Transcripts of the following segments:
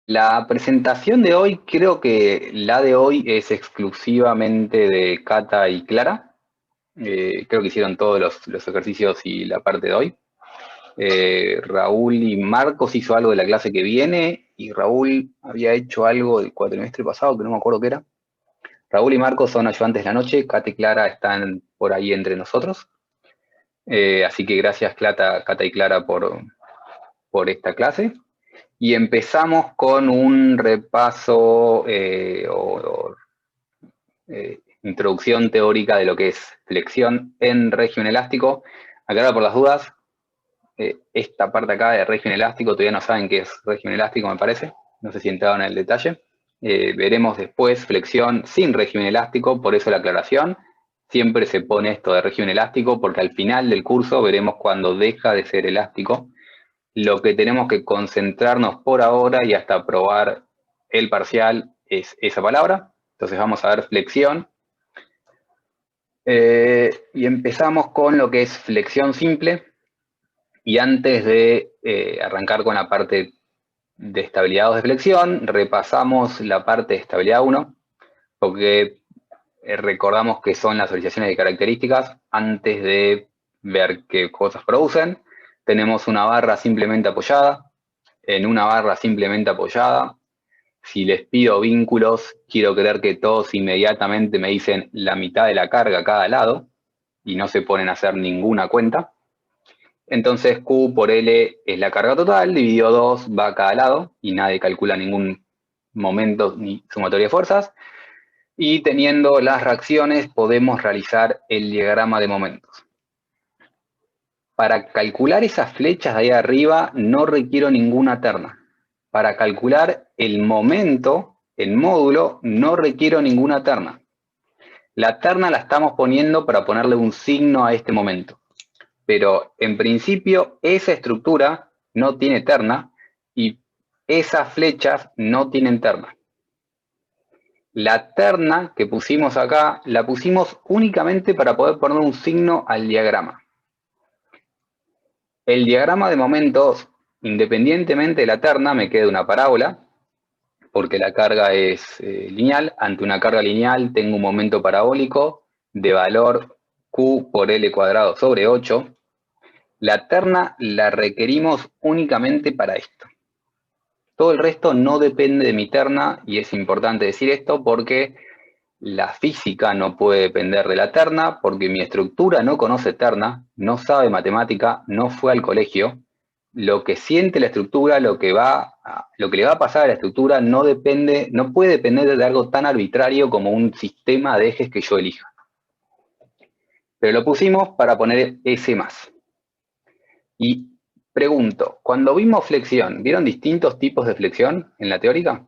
La presentación de hoy, creo que la de hoy es exclusivamente de Cata y Clara. Creo que hicieron todos los ejercicios y la parte de hoy. Raúl y Marcos hizo algo de la clase que viene y Raúl había hecho algo del cuatrimestre pasado, que no me acuerdo qué era. Raúl y Marcos son ayudantes de la noche, Cata y Clara están por ahí entre nosotros. Así que gracias Cata y Clara por esta clase. Y empezamos con un repaso introducción teórica de lo que es flexión en régimen elástico. Aclaro por las dudas, esta parte acá de régimen elástico, todavía no saben qué es régimen elástico, me parece. No sé si entraron en el detalle. Veremos después flexión sin régimen elástico, por eso la aclaración. Siempre se pone esto de régimen elástico, porque al final del curso veremos cuando deja de ser elástico. Lo que tenemos que concentrarnos por ahora y hasta probar el parcial es esa palabra. Entonces vamos a ver flexión. Y empezamos con lo que es flexión simple. Y antes de arrancar con la parte de estabilidad 2 de flexión, repasamos la parte de estabilidad 1, porque recordamos que son las orientaciones de características antes de ver qué cosas producen. Tenemos una barra simplemente apoyada. En una barra simplemente apoyada, si les pido vínculos, quiero creer que todos inmediatamente me dicen la mitad de la carga a cada lado y no se ponen a hacer ninguna cuenta. Entonces Q por L es la carga total, dividido 2 va a cada lado y nadie calcula ningún momento ni sumatoria de fuerzas. Y teniendo las reacciones podemos realizar el diagrama de momentos. Para calcular esas flechas de ahí arriba no requiero ninguna terna. Para calcular el momento en módulo no requiero ninguna terna. La terna la estamos poniendo para ponerle un signo a este momento. Pero en principio esa estructura no tiene terna y esas flechas no tienen terna. La terna que pusimos acá la pusimos únicamente para poder poner un signo al diagrama. El diagrama de momentos, independientemente de la terna, me queda una parábola, porque la carga es lineal. Ante una carga lineal tengo un momento parabólico de valor Q por L cuadrado sobre 8. La terna la requerimos únicamente para esto. Todo el resto no depende de mi terna, y es importante decir esto porque la física no puede depender de la terna, porque mi estructura no conoce terna, no sabe matemática, no fue al colegio. Lo que siente la estructura, lo que le va a pasar a la estructura no puede depender de algo tan arbitrario como un sistema de ejes que yo elija. Pero lo pusimos para poner ese más. Y pregunto, cuando vimos flexión, ¿vieron distintos tipos de flexión en la teórica?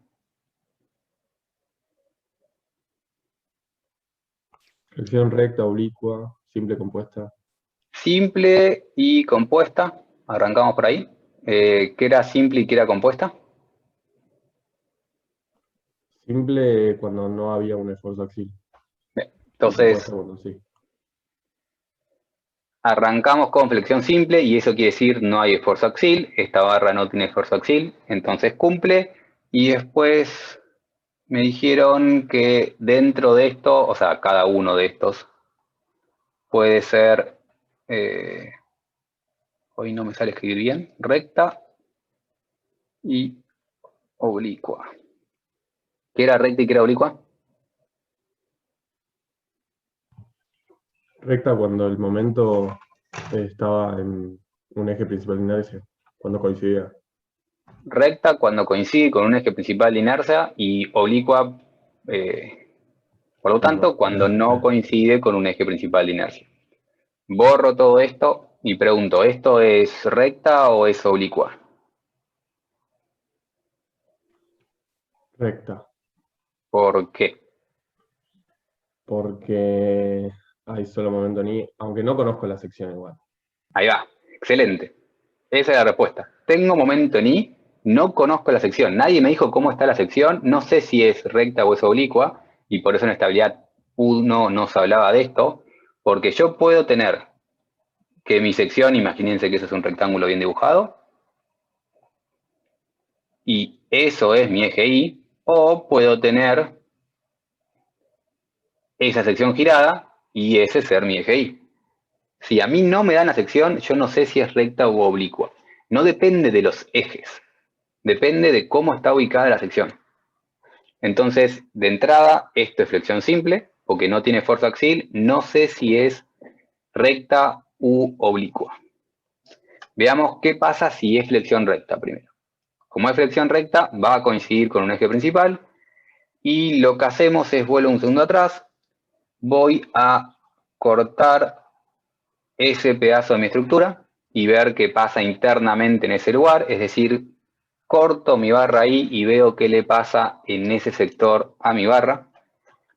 Flexión recta, oblicua, simple, compuesta. Simple y compuesta, arrancamos por ahí. ¿Qué era simple y qué era compuesta? Simple cuando no había un esfuerzo axial. Bien, Y entonces, compuesta cuando sí. arrancamos con flexión simple y eso quiere decir no hay esfuerzo axial, esta barra no tiene esfuerzo axial, entonces cumple. Y después me dijeron que dentro de esto, o sea, cada uno de estos puede ser, hoy no me sale escribir bien, recta y oblicua. ¿Qué era recta y qué era oblicua? Recta cuando el momento estaba en un eje principal de inercia, cuando coincidía. Recta cuando coincide con un eje principal de inercia y oblicua, por lo tanto, cuando no coincide con un eje principal de inercia. Borro todo esto y pregunto, ¿esto es recta o es oblicua? Recta, ¿Por qué? porque hay solo momento ni, aunque no conozco la sección igual. Ahí va, excelente. Esa es la respuesta. Tengo momento en I, no conozco la sección. Nadie me dijo cómo está la sección, no sé si es recta o es oblicua, y por eso en estabilidad 1 no se hablaba de esto, porque yo puedo tener que mi sección, imagínense que eso es un rectángulo bien dibujado, y eso es mi eje Y, o puedo tener esa sección girada y ese ser mi eje Y. Si a mí no me dan la sección, yo no sé si es recta u oblicua. No depende de los ejes, depende de cómo está ubicada la sección. Entonces, de entrada, esto es flexión simple, porque no tiene fuerza axial, no sé si es recta u oblicua. Veamos qué pasa si es flexión recta primero. Como es flexión recta, va a coincidir con un eje principal, y lo que hacemos es, vuelvo un segundo atrás, voy a cortar ese pedazo de mi estructura y ver qué pasa internamente en ese lugar, es decir, corto mi barra ahí y veo qué le pasa en ese sector a mi barra.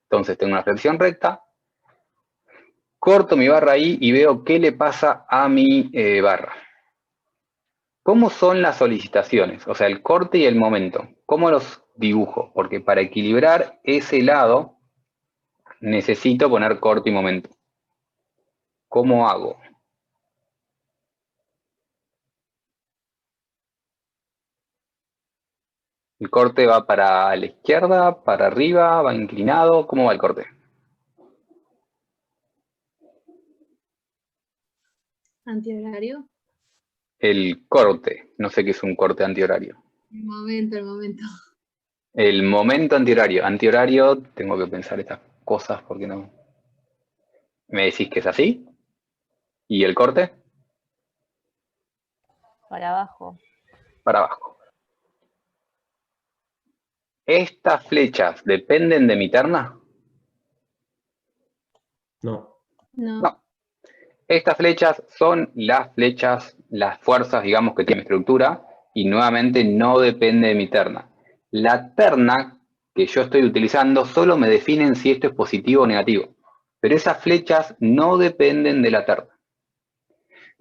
Entonces tengo una flexión recta, corto mi barra ahí y veo qué le pasa a mi barra. ¿Cómo son las solicitaciones? O sea, el corte y el momento. ¿Cómo los dibujo? Porque para equilibrar ese lado necesito poner corte y momento. ¿Cómo hago? ¿El corte va para la izquierda, para arriba, va inclinado? ¿Cómo va el corte? Antihorario. El corte. No sé qué es un corte antihorario. El momento, el momento. El momento antihorario. Antihorario, tengo que pensar estas cosas porque no. ¿Me decís que es así? ¿Y el corte? Para abajo. Para abajo. ¿Estas flechas dependen de mi terna? No. No. No. Estas flechas son las flechas, las fuerzas, digamos, que tiene mi estructura, y nuevamente no depende de mi terna. La terna que yo estoy utilizando solo me definen si esto es positivo o negativo, pero esas flechas no dependen de la terna.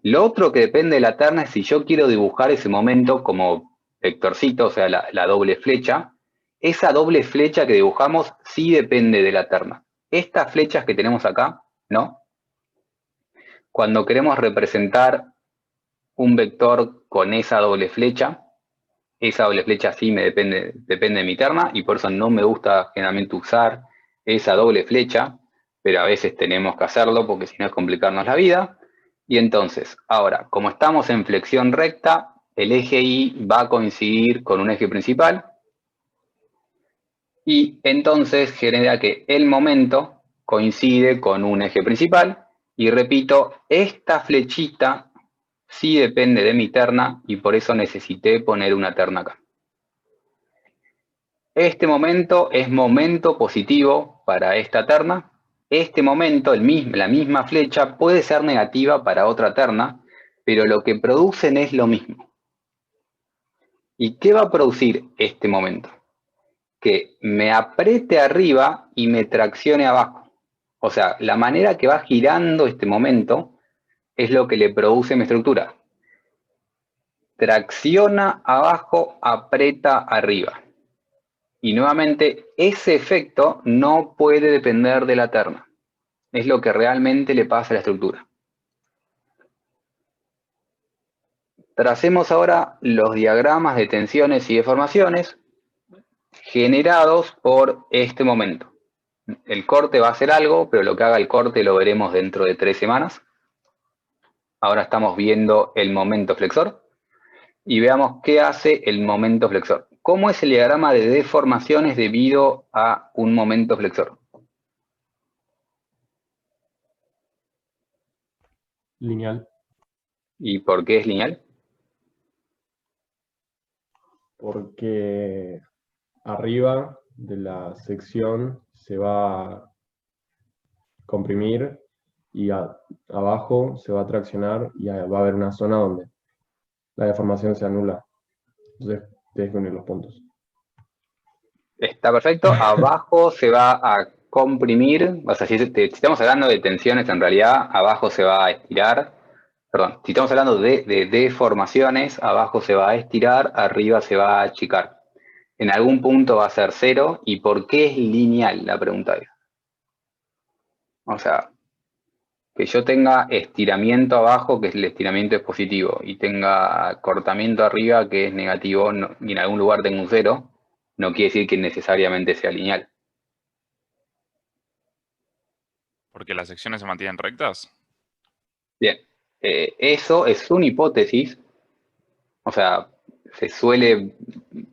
Lo otro que depende de la terna es si yo quiero dibujar ese momento como vectorcito, o sea, la doble flecha. Esa doble flecha que dibujamos sí depende de la terna. Estas flechas que tenemos acá, ¿no? Cuando queremos representar un vector con esa doble flecha sí me depende de mi terna, y por eso no me gusta generalmente usar esa doble flecha, pero a veces tenemos que hacerlo porque si no es complicarnos la vida. Y entonces, ahora, como estamos en flexión recta, el eje Y va a coincidir con un eje principal, y entonces genera que el momento coincide con un eje principal, y repito, esta flechita sí depende de mi terna, y por eso necesité poner una terna acá. Este momento es momento positivo para esta terna. Este momento, la misma flecha, puede ser negativa para otra terna, pero lo que producen es lo mismo. ¿Y qué va a producir este momento? Que me apriete arriba y me traccione abajo. O sea, la manera que va girando este momento es lo que le produce mi estructura. Tracciona abajo, aprieta arriba. Y nuevamente, ese efecto no puede depender de la terna. Es lo que realmente le pasa a la estructura. Tracemos ahora los diagramas de tensiones y deformaciones generados por este momento. El corte va a hacer algo, pero lo que haga el corte lo veremos dentro de 3 semanas. Ahora estamos viendo el momento flexor. Y veamos qué hace el momento flexor. ¿Cómo es el diagrama de deformaciones debido a un momento flexor? Lineal. ¿Y por qué es lineal? Porque arriba de la sección se va a comprimir y abajo se va a traccionar y va a haber una zona donde la deformación se anula. Entonces tienes que unir los puntos. Está perfecto. Abajo se va a comprimir. O sea, si estamos hablando de tensiones, en realidad abajo se va a estirar. Perdón, si estamos hablando de deformaciones, abajo se va a estirar, arriba se va a achicar. En algún punto va a ser 0. ¿Y por qué es lineal? La pregunta es. O sea, que yo tenga estiramiento abajo, que el estiramiento es positivo, y tenga cortamiento arriba, que es negativo, y en algún lugar tengo un 0, no quiere decir que necesariamente sea lineal. ¿Porque las secciones se mantienen rectas? Bien, eso es una hipótesis, o sea, se suele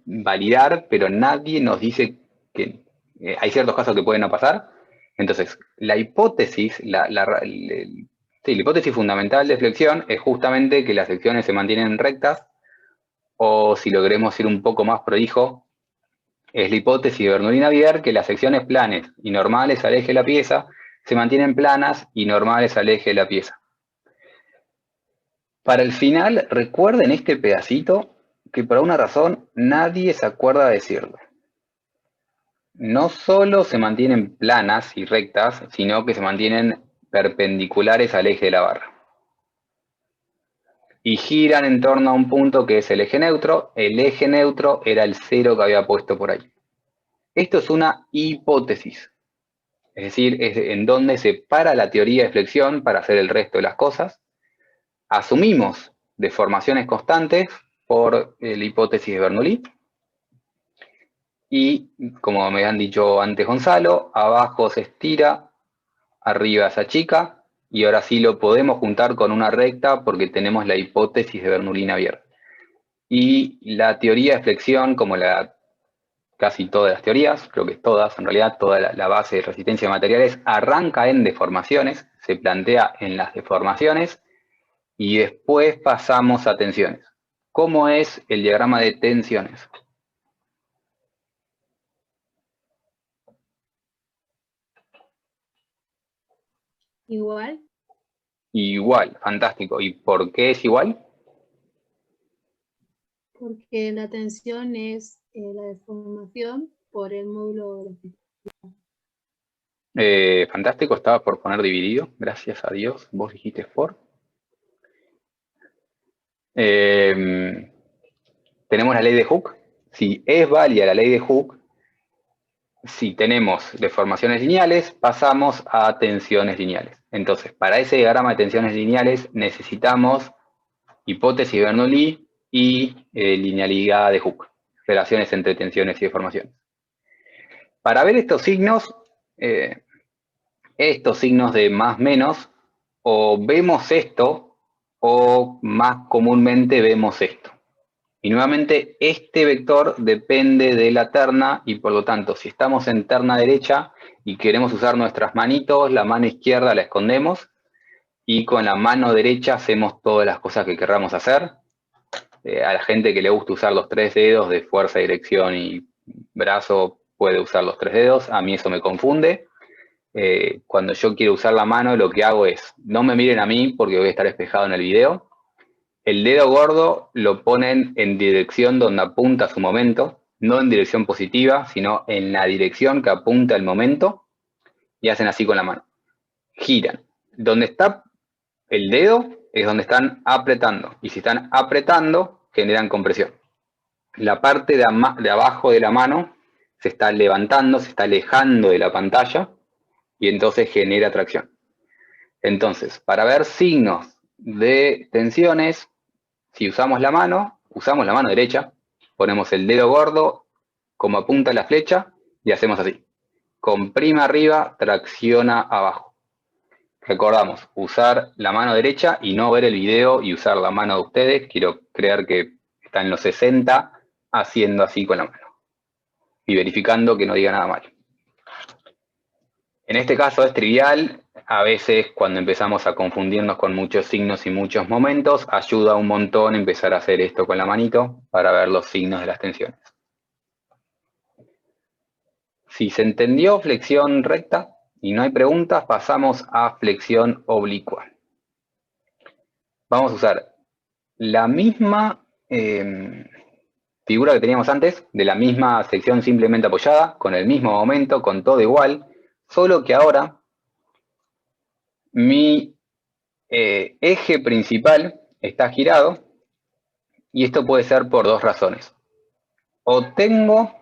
validar, pero nadie nos dice que hay ciertos casos que pueden no pasar. Entonces, la hipótesis, la hipótesis fundamental de flexión es justamente que las secciones se mantienen rectas, o si lo queremos ir un poco más prolijo, es la hipótesis de Bernoulli-Navier que las secciones planes y normales al eje de la pieza se mantienen planas y normales al eje de la pieza. Para el final, recuerden este pedacito que por alguna razón nadie se acuerda de decirlo. No solo se mantienen planas y rectas, sino que se mantienen perpendiculares al eje de la barra. Y giran en torno a un punto que es el eje neutro. El eje neutro era el 0 que había puesto por ahí. Esto es una hipótesis. Es decir, es en donde se para la teoría de flexión para hacer el resto de las cosas. Asumimos deformaciones constantes por la hipótesis de Bernoulli. Y, como me han dicho antes Gonzalo, abajo se estira, arriba se achica, y ahora sí lo podemos juntar con una recta porque tenemos la hipótesis de Bernoulli-Navier. Y la teoría de flexión, como casi todas las teorías, creo que todas, en realidad toda la base de resistencia de materiales, arranca en deformaciones, se plantea en las deformaciones, y después pasamos a tensiones. ¿Cómo es el diagrama de tensiones? Igual, Igual, fantástico. ¿Y por qué es igual? porque la tensión es la deformación por el módulo de Fantástico, estaba por poner dividido, gracias a Dios, vos dijiste for. Tenemos la ley de Hooke. Si es válida la ley de Hooke, si tenemos deformaciones lineales, pasamos a tensiones lineales. Entonces, para ese diagrama de tensiones lineales necesitamos hipótesis de Bernoulli y linealidad de Hooke, relaciones entre tensiones y deformaciones. Para ver estos signos de más menos, o vemos esto, o más comúnmente vemos esto. Y nuevamente, este vector depende de la terna, y por lo tanto, si estamos en terna derecha y queremos usar nuestras manitos, la mano izquierda la escondemos, y con la mano derecha hacemos todas las cosas que querramos hacer. A la gente que le gusta usar los 3 dedos de fuerza, dirección y brazo, puede usar los 3 dedos. A mí eso me confunde. Cuando yo quiero usar la mano, lo que hago es, no me miren a mí porque voy a estar espejado en el video. El dedo gordo lo ponen en dirección donde apunta su momento, no en dirección positiva, sino en la dirección que apunta el momento, y hacen así con la mano. Giran. Donde está el dedo es donde están apretando, y si están apretando, generan compresión. La parte de abajo de la mano se está levantando, se está alejando de la pantalla, y entonces genera tracción. Entonces, para ver signos de tensiones, si usamos la mano derecha, ponemos el dedo gordo como apunta la flecha y hacemos así. Comprime arriba, tracciona abajo. Recordamos, usar la mano derecha y no ver el video y usar la mano de ustedes. Quiero creer que están en los 60 haciendo así con la mano y verificando que no diga nada mal. En este caso es trivial. A veces cuando empezamos a confundirnos con muchos signos y muchos momentos, ayuda un montón empezar a hacer esto con la manito para ver los signos de las tensiones. Si se entendió flexión recta y no hay preguntas, pasamos a flexión oblicua. Vamos a usar la misma figura que teníamos antes, de la misma sección simplemente apoyada, con el mismo momento, con todo igual, solo que ahora mi eje principal está girado, y esto puede ser por dos razones. O tengo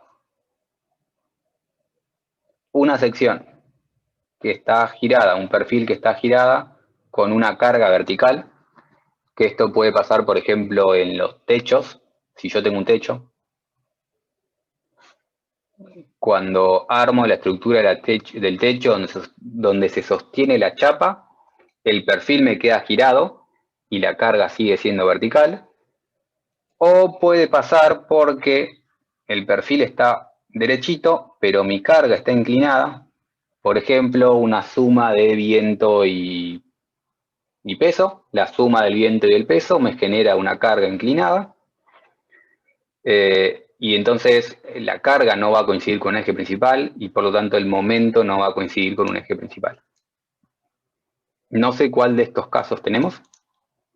una sección que está girada, un perfil que está girada con una carga vertical, que esto puede pasar, por ejemplo, en los techos, si yo tengo un techo. Cuando armo la estructura del techo donde se sostiene la chapa, el perfil me queda girado y la carga sigue siendo vertical. O puede pasar porque el perfil está derechito, pero mi carga está inclinada. Por ejemplo, una suma de viento y peso. La suma del viento y del peso me genera una carga inclinada. Y entonces la carga no va a coincidir con un eje principal y por lo tanto el momento no va a coincidir con un eje principal. No sé cuál de estos casos tenemos,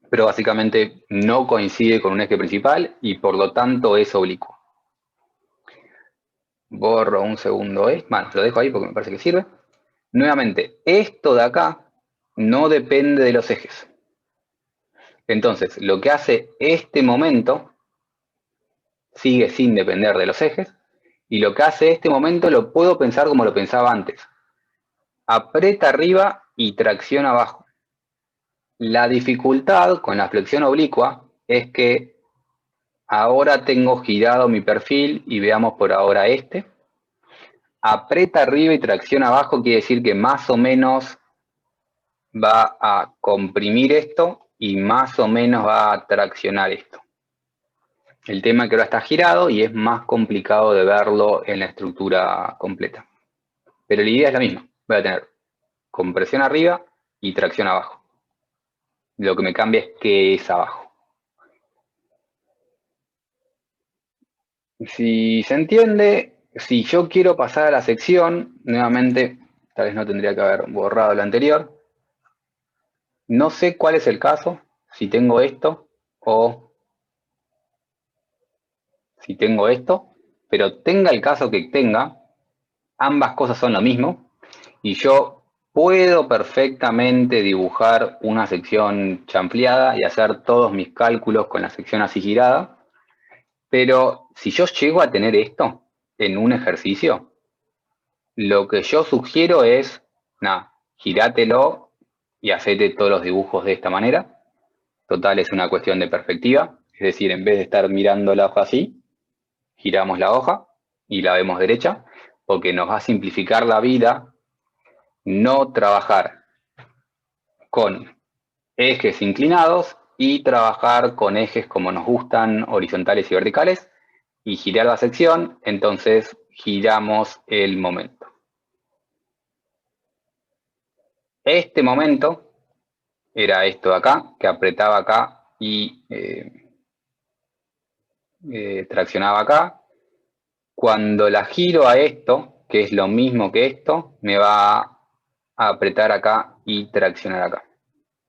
pero básicamente no coincide con un eje principal y por lo tanto es oblicuo. Borro un segundo, bueno, lo dejo ahí porque me parece que sirve. Nuevamente, esto de acá no depende de los ejes. Entonces, lo que hace este momento sigue sin depender de los ejes, y lo que hace este momento lo puedo pensar como lo pensaba antes. Aprieta arriba y tracciona abajo. La dificultad con la flexión oblicua es que ahora tengo girado mi perfil y veamos por ahora este. Aprieta arriba y tracciona abajo quiere decir que más o menos va a comprimir esto y más o menos va a traccionar esto. El tema es que ahora está girado y es más complicado de verlo en la estructura completa. Pero la idea es la misma. Voy a tener compresión arriba y tracción abajo. Lo que me cambia es qué es abajo. Si se entiende, si yo quiero pasar a la sección, nuevamente, tal vez no tendría que haber borrado la anterior. No sé cuál es el caso, si tengo esto o si tengo esto, pero tenga el caso que tenga, ambas cosas son lo mismo y yo puedo perfectamente dibujar una sección chanfleada y hacer todos mis cálculos con la sección así girada, pero si yo llego a tener esto en un ejercicio, lo que yo sugiero es, nada, girátelo y hacete todos los dibujos de esta manera. Total, es una cuestión de perspectiva, es decir, en vez de estar mirando la hoja así, giramos la hoja y la vemos derecha, porque nos va a simplificar la vida no trabajar con ejes inclinados y trabajar con ejes como nos gustan, horizontales y verticales, y girar la sección, entonces giramos el momento. Este momento era esto de acá, que apretaba acá y traccionaba acá. Cuando la giro a esto, que es lo mismo que esto, me va a apretar acá y traccionar acá.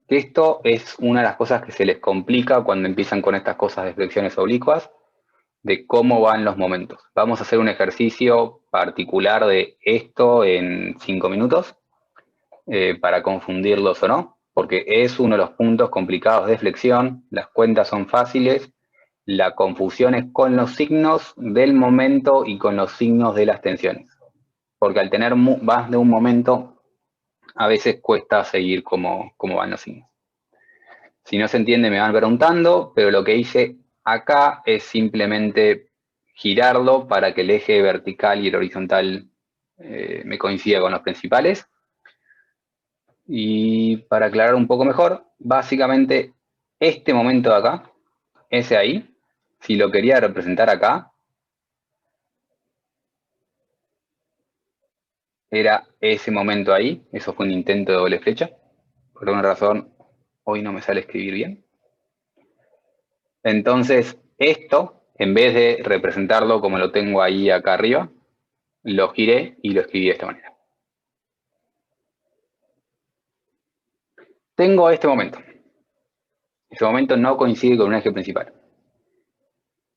Esto es una de las cosas que se les complica cuando empiezan con estas cosas de flexiones oblicuas, de cómo van los momentos. Vamos a hacer un ejercicio particular de esto en 5 minutos, para confundirlos o no, porque es uno de los puntos complicados de flexión. Las cuentas son fáciles, la confusión es con los signos del momento y con los signos de las tensiones, porque al tener más de un momento, a veces cuesta seguir cómo van los signos. Si no se entiende me van preguntando, pero lo que hice acá es simplemente girarlo para que el eje vertical y el horizontal me coincida con los principales. Y para aclarar un poco mejor, básicamente este momento de acá, ese ahí, si lo quería representar acá, era ese momento ahí. Eso fue un intento de doble flecha. Por alguna razón, hoy no me sale escribir bien. Entonces, esto, en vez de representarlo como lo tengo ahí acá arriba, lo giré y lo escribí de esta manera. Tengo este momento. Este momento no coincide con un eje principal.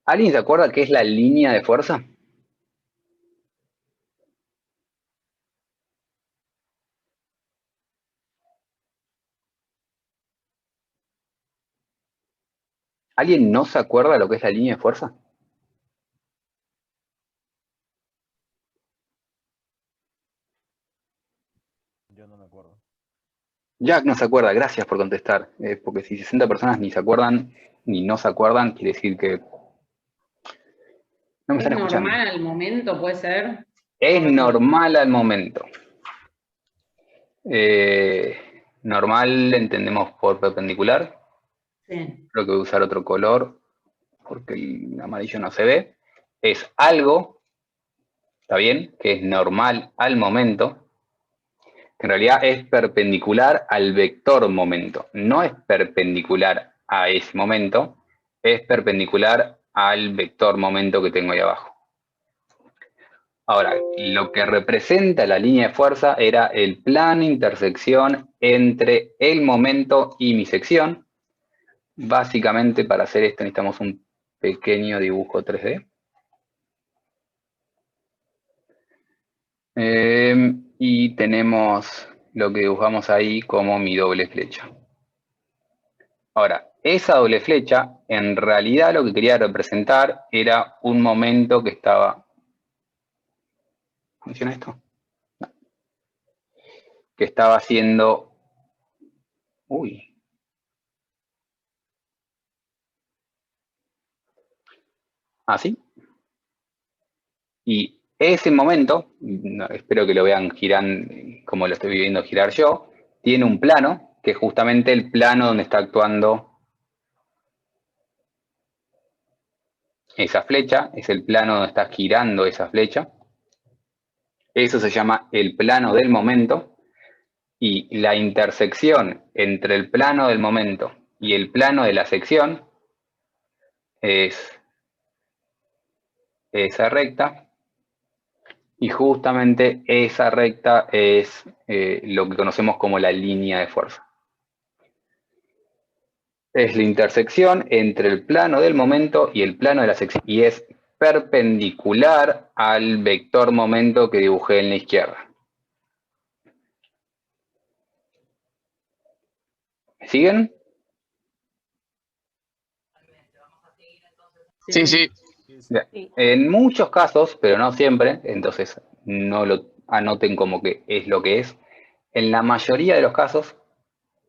¿Alguien se acuerda qué es la línea de fuerza? ¿Alguien no se acuerda lo que es la línea de fuerza? Yo no me acuerdo. Jack no se acuerda, gracias por contestar. Porque si 60 personas ni se acuerdan, ni no se acuerdan, quiere decir que no me ¿Es están escuchando. normal al momento, puede ser? Es normal al momento. Normal entendemos por perpendicular. Sí. Creo que voy a usar otro color porque el amarillo no se ve. Es algo, está bien, que es normal al momento, que en realidad es perpendicular al vector momento. No es perpendicular a ese momento, es perpendicular al vector momento que tengo ahí abajo. Ahora, lo que representa la línea de fuerza era el plano intersección entre el momento y mi sección. Básicamente, para hacer esto necesitamos un pequeño dibujo 3D. Y tenemos lo que dibujamos ahí como mi doble flecha. Ahora, esa doble flecha, en realidad lo que quería representar era un momento que estaba... ¿Funciona esto? No. Que estaba haciendo... Uy. Así. Y ese momento, espero que lo vean girando como lo estoy viendo girar yo, tiene un plano, que es justamente el plano donde está actuando esa flecha, es el plano donde está girando esa flecha. Eso se llama el plano del momento, y la intersección entre el plano del momento y el plano de la sección es esa recta. Y justamente esa recta es lo que conocemos como la línea de fuerza. Es la intersección entre el plano del momento y el plano de la sección. Y es perpendicular al vector momento que dibujé en la izquierda. ¿Me siguen? Sí, Sí. En muchos casos, pero no siempre, entonces no lo anoten como que es lo que es. En la mayoría de los casos,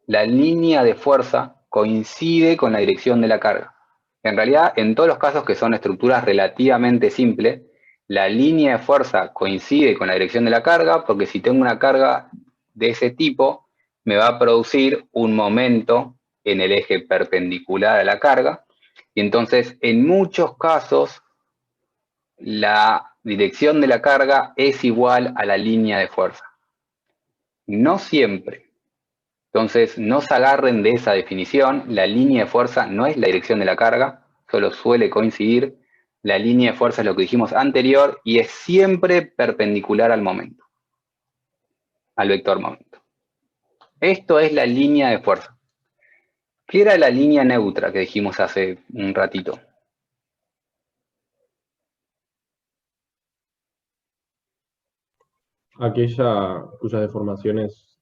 la línea de fuerza coincide con la dirección de la carga. En realidad, en todos los casos que son estructuras relativamente simples, la línea de fuerza coincide con la dirección de la carga, porque si tengo una carga de ese tipo, me va a producir un momento en el eje perpendicular a la carga, y entonces en muchos casos la dirección de la carga es igual a la línea de fuerza. No siempre. Entonces, no se agarren de esa definición. La línea de fuerza no es la dirección de la carga, solo suele coincidir. La línea de fuerza es lo que dijimos anterior y es siempre perpendicular al momento, al vector momento. Esto es la línea de fuerza. ¿Qué era la línea neutra que dijimos hace un ratito? Aquella cuyas deformaciones,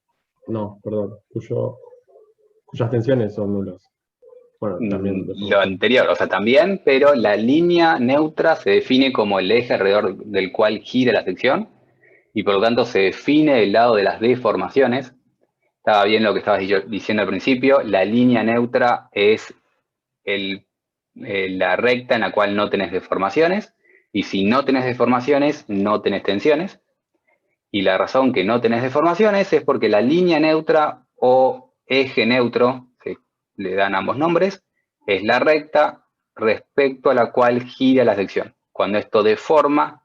no, perdón, cuyas tensiones son nulas. Bueno, también. Lo anterior, o sea, también, pero la línea neutra se define como el eje alrededor del cual gira la sección y por lo tanto se define el lado de las deformaciones. Estaba bien lo que estabas diciendo al principio, la línea neutra es la recta en la cual no tenés deformaciones, y si no tenés deformaciones, no tenés tensiones. Y la razón que no tenés deformaciones es porque la línea neutra o eje neutro, que le dan ambos nombres, es la recta respecto a la cual gira la sección. Cuando esto deforma,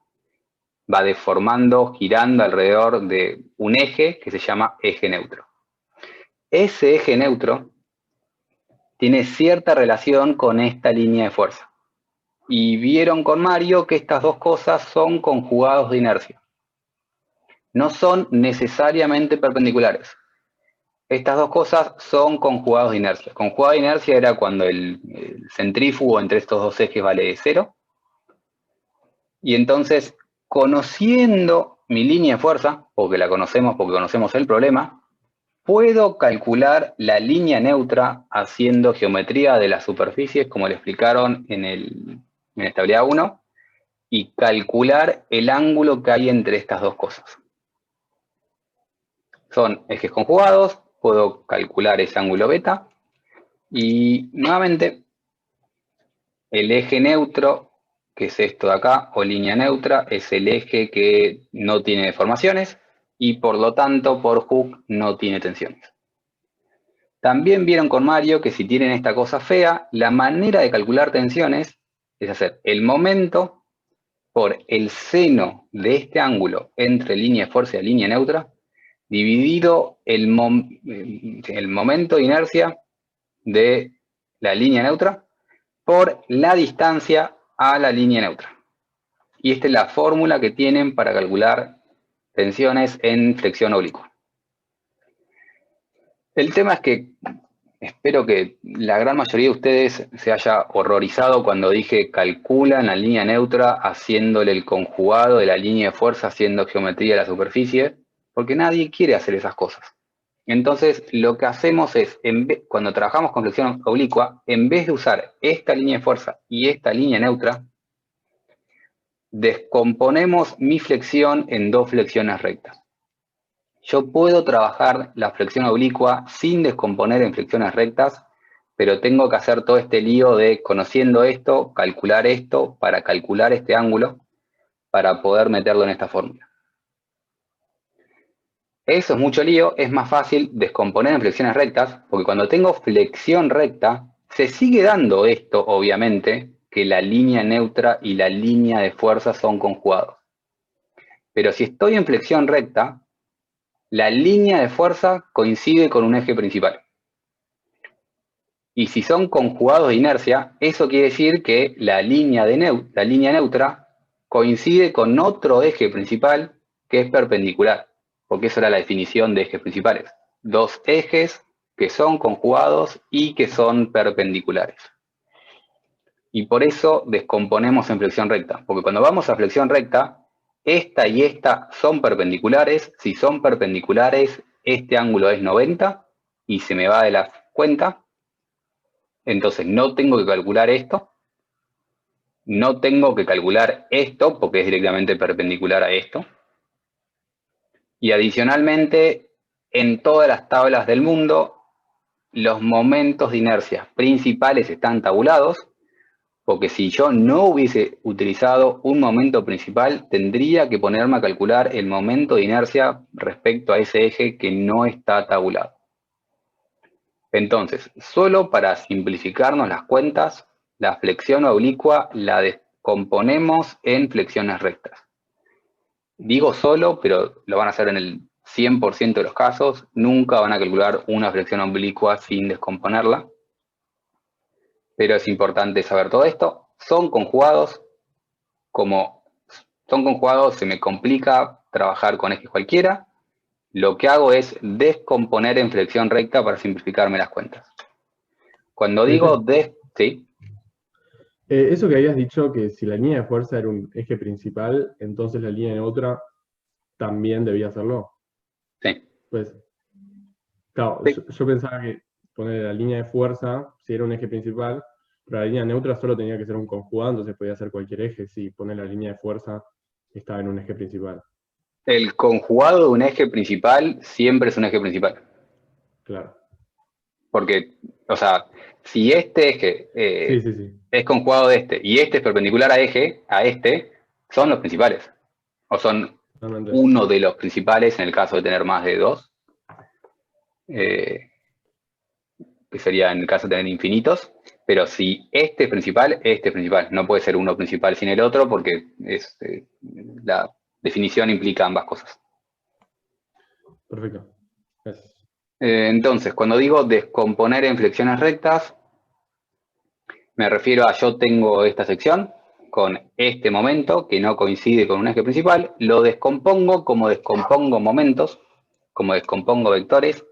va deformando, girando alrededor de un eje que se llama eje neutro. Ese eje neutro tiene cierta relación con esta línea de fuerza. Y vieron con Mario que estas dos cosas son conjugados de inercia. No son necesariamente perpendiculares. Estas dos cosas son conjugados de inercia. Conjugado de inercia era cuando el centrífugo entre estos dos ejes vale 0. Y entonces, conociendo mi línea de fuerza, porque la conocemos porque conocemos el problema, puedo calcular la línea neutra haciendo geometría de las superficies, como le explicaron en estabilidad 1, y calcular el ángulo que hay entre estas dos cosas. Son ejes conjugados, puedo calcular ese ángulo beta. Y nuevamente, el eje neutro, que es esto de acá, o línea neutra, es el eje que no tiene deformaciones y por lo tanto, por Hooke, no tiene tensiones. También vieron con Mario que si tienen esta cosa fea, la manera de calcular tensiones es hacer el momento por el seno de este ángulo entre línea de fuerza y línea neutra, dividido el momento de inercia de la línea neutra por la distancia a la línea neutra. Y esta es la fórmula que tienen para calcular tensiones en flexión oblicua. El tema es que espero que la gran mayoría de ustedes se haya horrorizado cuando dije calculan la línea neutra haciéndole el conjugado de la línea de fuerza haciendo geometría de la superficie, porque nadie quiere hacer esas cosas. Entonces, lo que hacemos es, cuando trabajamos con flexión oblicua, en vez de usar esta línea de fuerza y esta línea neutra, descomponemos mi flexión en dos flexiones rectas. Yo puedo trabajar la flexión oblicua sin descomponer en flexiones rectas, pero tengo que hacer todo este lío de, conociendo esto, calcular esto, para calcular este ángulo, para poder meterlo en esta fórmula. Eso es mucho lío, es más fácil descomponer en flexiones rectas, porque cuando tengo flexión recta, se sigue dando esto, obviamente, que la línea neutra y la línea de fuerza son conjugados. Pero si estoy en flexión recta, la línea de fuerza coincide con un eje principal. Y si son conjugados de inercia, eso quiere decir que la línea neutra coincide con otro eje principal que es perpendicular, porque esa era la definición de ejes principales. Dos ejes que son conjugados y que son perpendiculares. Y por eso descomponemos en flexión recta, porque cuando vamos a flexión recta, esta y esta son perpendiculares. Si son perpendiculares, este ángulo es 90 y se me va de la cuenta. Entonces no tengo que calcular esto. No tengo que calcular esto porque es directamente perpendicular a esto. Y adicionalmente, en todas las tablas del mundo, los momentos de inercia principales están tabulados, porque si yo no hubiese utilizado un momento principal, tendría que ponerme a calcular el momento de inercia respecto a ese eje que no está tabulado. Entonces, solo para simplificarnos las cuentas, la flexión oblicua la descomponemos en flexiones rectas. Digo solo, pero lo van a hacer en el 100% de los casos. Nunca van a calcular una flexión oblicua sin descomponerla. Pero es importante saber todo esto. Son conjugados. Como son conjugados, se me complica trabajar con ejes cualquiera. Lo que hago es descomponer en flexión recta para simplificarme las cuentas. Cuando digo sí. Eso que habías dicho, que si la línea de fuerza era un eje principal, entonces la línea neutra también debía hacerlo. Sí. Pues, claro, Sí. yo pensaba que poner la línea de fuerza, si era un eje principal, pero la línea neutra solo tenía que ser un conjugado, entonces podía ser cualquier eje si poner la línea de fuerza estaba en un eje principal. El conjugado de un eje principal siempre es un eje principal. Claro. Porque, o sea, si este eje Sí. es conjugado de este y este es perpendicular a este, son los principales. O son Totalmente. uno de los principales en el caso de tener más de dos. Que sería en el caso de tener infinitos. Pero si este es principal, este es principal. No puede ser uno principal sin el otro porque la definición implica ambas cosas. Perfecto. Gracias. Entonces, cuando digo descomponer en flexiones rectas, me refiero a yo tengo esta sección con este momento que no coincide con un eje principal, lo descompongo como descompongo momentos, como descompongo vectores,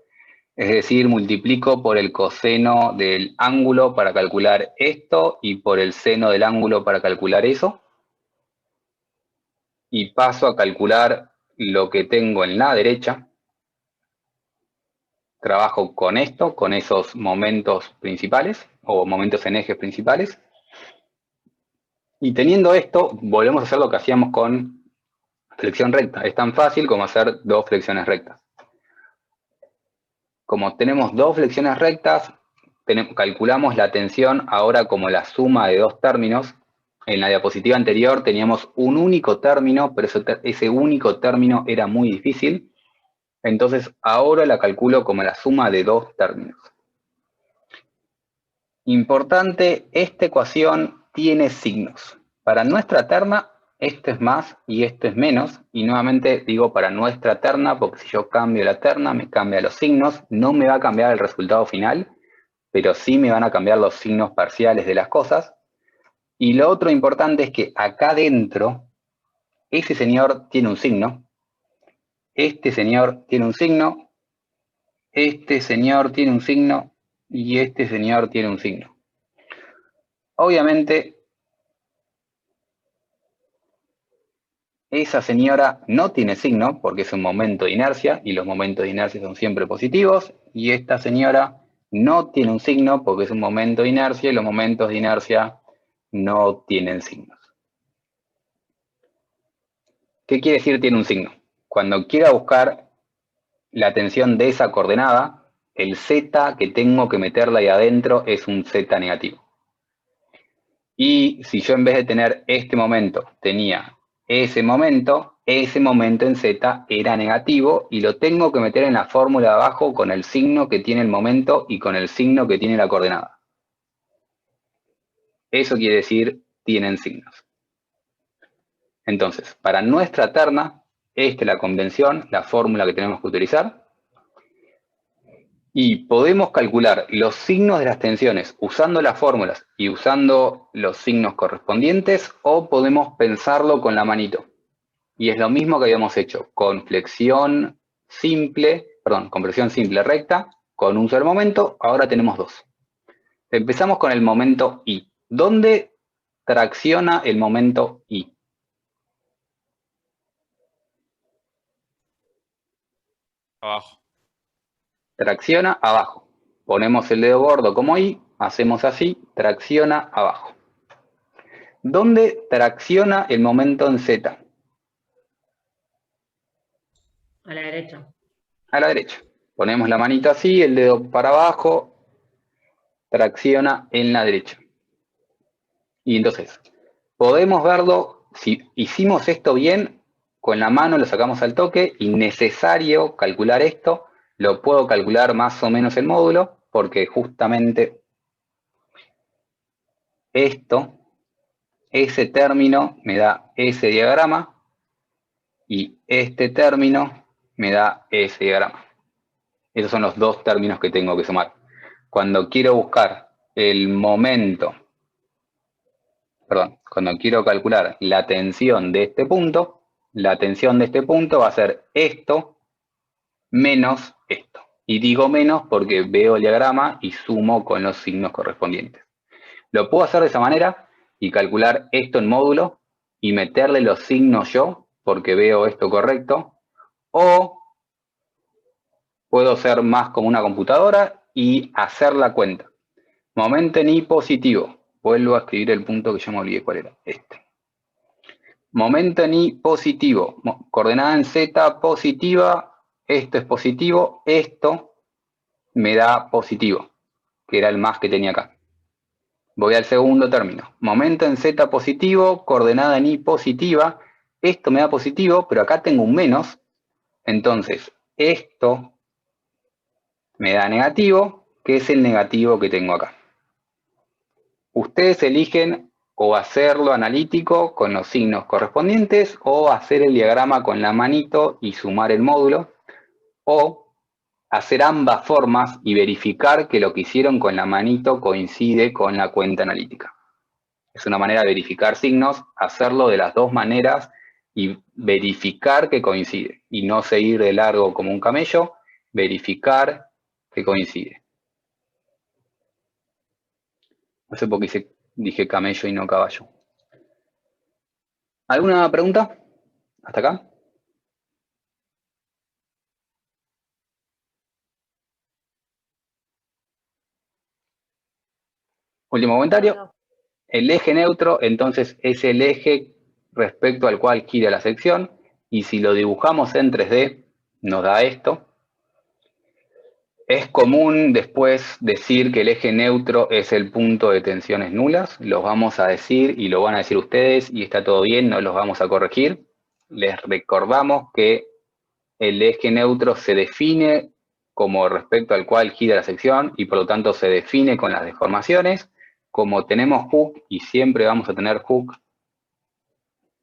es decir, multiplico por el coseno del ángulo para calcular esto y por el seno del ángulo para calcular eso. Y paso a calcular lo que tengo en la derecha. Trabajo con esto, con esos momentos principales o momentos en ejes principales. Y teniendo esto, volvemos a hacer lo que hacíamos con flexión recta. Es tan fácil como hacer dos flexiones rectas. como tenemos dos flexiones rectas, calculamos la tensión ahora como la suma de dos términos. En la diapositiva anterior teníamos un único término, pero ese único término era muy difícil. Entonces ahora la calculo como la suma de dos términos. Importante, esta ecuación tiene signos. Para nuestra terna, esto es más y esto es menos. Y nuevamente digo para nuestra terna, porque si yo cambio la terna, me cambia los signos. No me va a cambiar el resultado final, pero sí me van a cambiar los signos parciales de las cosas. Y lo otro importante es que acá adentro, ese señor tiene un signo. Este señor tiene un signo. Este señor tiene un signo. Y este señor tiene un signo. Obviamente, esa señora no tiene signo porque es un momento de inercia y los momentos de inercia son siempre positivos. Y esta señora no tiene un signo porque es un momento de inercia y los momentos de inercia no tienen signos. ¿Qué quiere decir tiene un signo? Cuando quiera buscar la tensión de esa coordenada, el z que tengo que meterla ahí adentro es un z negativo. Y si yo en vez de tener este momento tenía ese momento en z era negativo y lo tengo que meter en la fórmula de abajo con el signo que tiene el momento y con el signo que tiene la coordenada. Eso quiere decir tienen signos. Entonces, para nuestra terna, esta es la convención, la fórmula que tenemos que utilizar. Y podemos calcular los signos de las tensiones usando las fórmulas y usando los signos correspondientes, o podemos pensarlo con la manito. Y es lo mismo que habíamos hecho con flexión simple, con presión simple recta, con un solo momento, ahora tenemos dos. Empezamos con el momento I. ¿Dónde tracciona el momento I? Abajo. Tracciona abajo. Ponemos el dedo gordo como I, hacemos así, tracciona abajo. ¿Dónde tracciona el momento en Z? A la derecha. A la derecha. Ponemos la manito así, el dedo para abajo, tracciona en la derecha. Y entonces, podemos verlo, si hicimos esto bien, con la mano lo sacamos al toque, innecesario calcular esto, lo puedo calcular más o menos el módulo, porque justamente esto, ese término me da ese diagrama, y este término me da ese diagrama. Esos son los dos términos que tengo que sumar. Cuando quiero buscar el momento, cuando quiero calcular la tensión de este punto, la tensión de este punto va a ser esto menos esto. Y digo menos porque veo el diagrama y sumo con los signos correspondientes. Lo puedo hacer de esa manera y calcular esto en módulo y meterle los signos yo porque veo esto correcto. O puedo ser más como una computadora y hacer la cuenta. Momento en I positivo. Vuelvo a escribir el punto que ya me olvidé cuál era. Este. Momento en I positivo. Coordenada en Z positiva. Esto es positivo. Esto me da positivo, que era el más que tenía acá. Voy al segundo término. Momento en Z positivo. Coordenada en I positiva. Esto me da positivo, pero acá tengo un menos. Entonces, esto me da negativo, que es el negativo que tengo acá. Ustedes eligen o hacerlo analítico con los signos correspondientes o hacer el diagrama con la manito y sumar el módulo, o hacer ambas formas y verificar que lo que hicieron con la manito coincide con la cuenta analítica. Es una manera de verificar signos, hacerlo de las dos maneras y verificar que coincide. Y no seguir de largo como un camello, verificar que coincide. No sé por qué dije camello y no caballo. ¿Alguna pregunta? ¿Hasta acá? Último comentario. El eje neutro, entonces, es el eje respecto al cual gira la sección. Y si lo dibujamos en 3D, nos da esto. Es común después decir que el eje neutro es el punto de tensiones nulas. Los vamos a decir y lo van a decir ustedes y está todo bien, no los vamos a corregir. Les recordamos que el eje neutro se define como respecto al cual gira la sección y por lo tanto se define con las deformaciones. Como tenemos hook y siempre vamos a tener hook,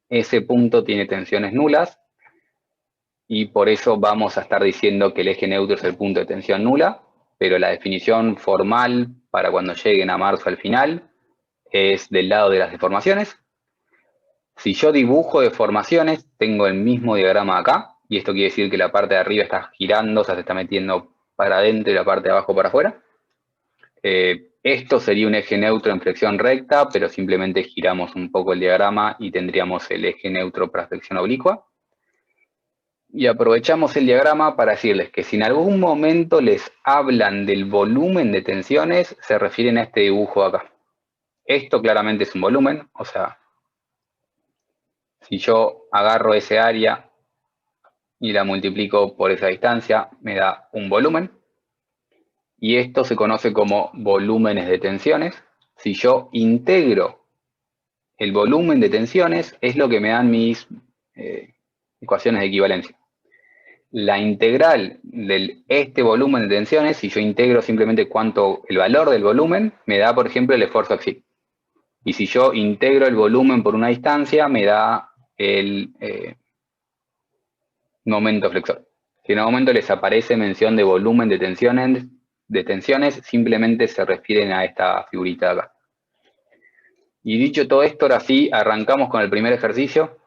ese punto tiene tensiones nulas y por eso vamos a estar diciendo que el eje neutro es el punto de tensión nula, pero la definición formal para cuando lleguen a marzo al final es del lado de las deformaciones. Si yo dibujo deformaciones, tengo el mismo diagrama acá, y esto quiere decir que la parte de arriba está girando, o sea, se está metiendo para adentro y la parte de abajo para afuera. Esto sería un eje neutro en flexión recta, pero simplemente giramos un poco el diagrama y tendríamos el eje neutro para flexión oblicua. Y aprovechamos el diagrama para decirles que si en algún momento les hablan del volumen de tensiones, se refieren a este dibujo de acá. Esto claramente es un volumen, o sea, si yo agarro ese área y la multiplico por esa distancia, me da un volumen. Y esto se conoce como volúmenes de tensiones. Si yo integro el volumen de tensiones, es lo que me dan mis ecuaciones de equivalencia. La integral de este volumen de tensiones, si yo integro simplemente el valor del volumen, me da, por ejemplo, el esfuerzo axial. Y si yo integro el volumen por una distancia, me da el momento flexor. Si en algún momento les aparece mención de volumen de tensiones, simplemente se refieren a esta figurita de acá. Y dicho todo esto, ahora sí, arrancamos con el primer ejercicio,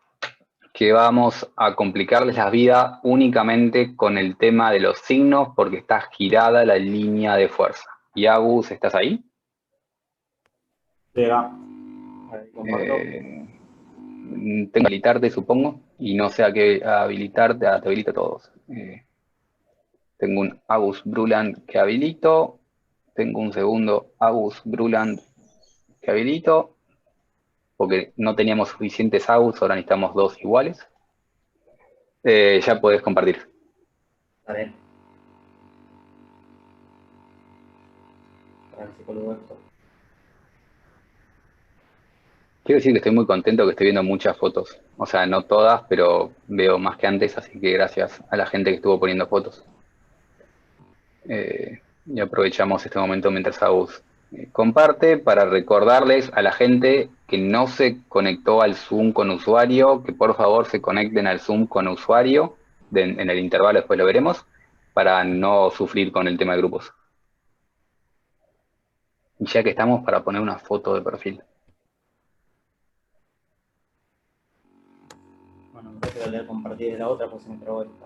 que vamos a complicarles la vida únicamente con el tema de los signos, porque está girada la línea de fuerza. Y Agus, ¿estás ahí? Llega. Comparto. Tengo que habilitarte, supongo, y no sé a qué habilitarte, te habilito a todos. Tengo un Agus Bruland que habilito, tengo un segundo Agus Bruland que habilito, porque no teníamos suficientes Agus, ahora necesitamos dos iguales. Ya podés compartir. Vale. A ver si coloco esto. Quiero decir que estoy muy contento que estoy viendo muchas fotos. O sea, no todas, pero veo más que antes, así que gracias a la gente que estuvo poniendo fotos. Y aprovechamos este momento mientras Agus comparte para recordarles a la gente que no se conectó al Zoom con usuario, que por favor se conecten al Zoom con usuario, en el intervalo después lo veremos, para no sufrir con el tema de grupos. Y ya que estamos, para poner una foto de perfil. Bueno, me tengo que leer compartir de la otra, pues se me trabó esta.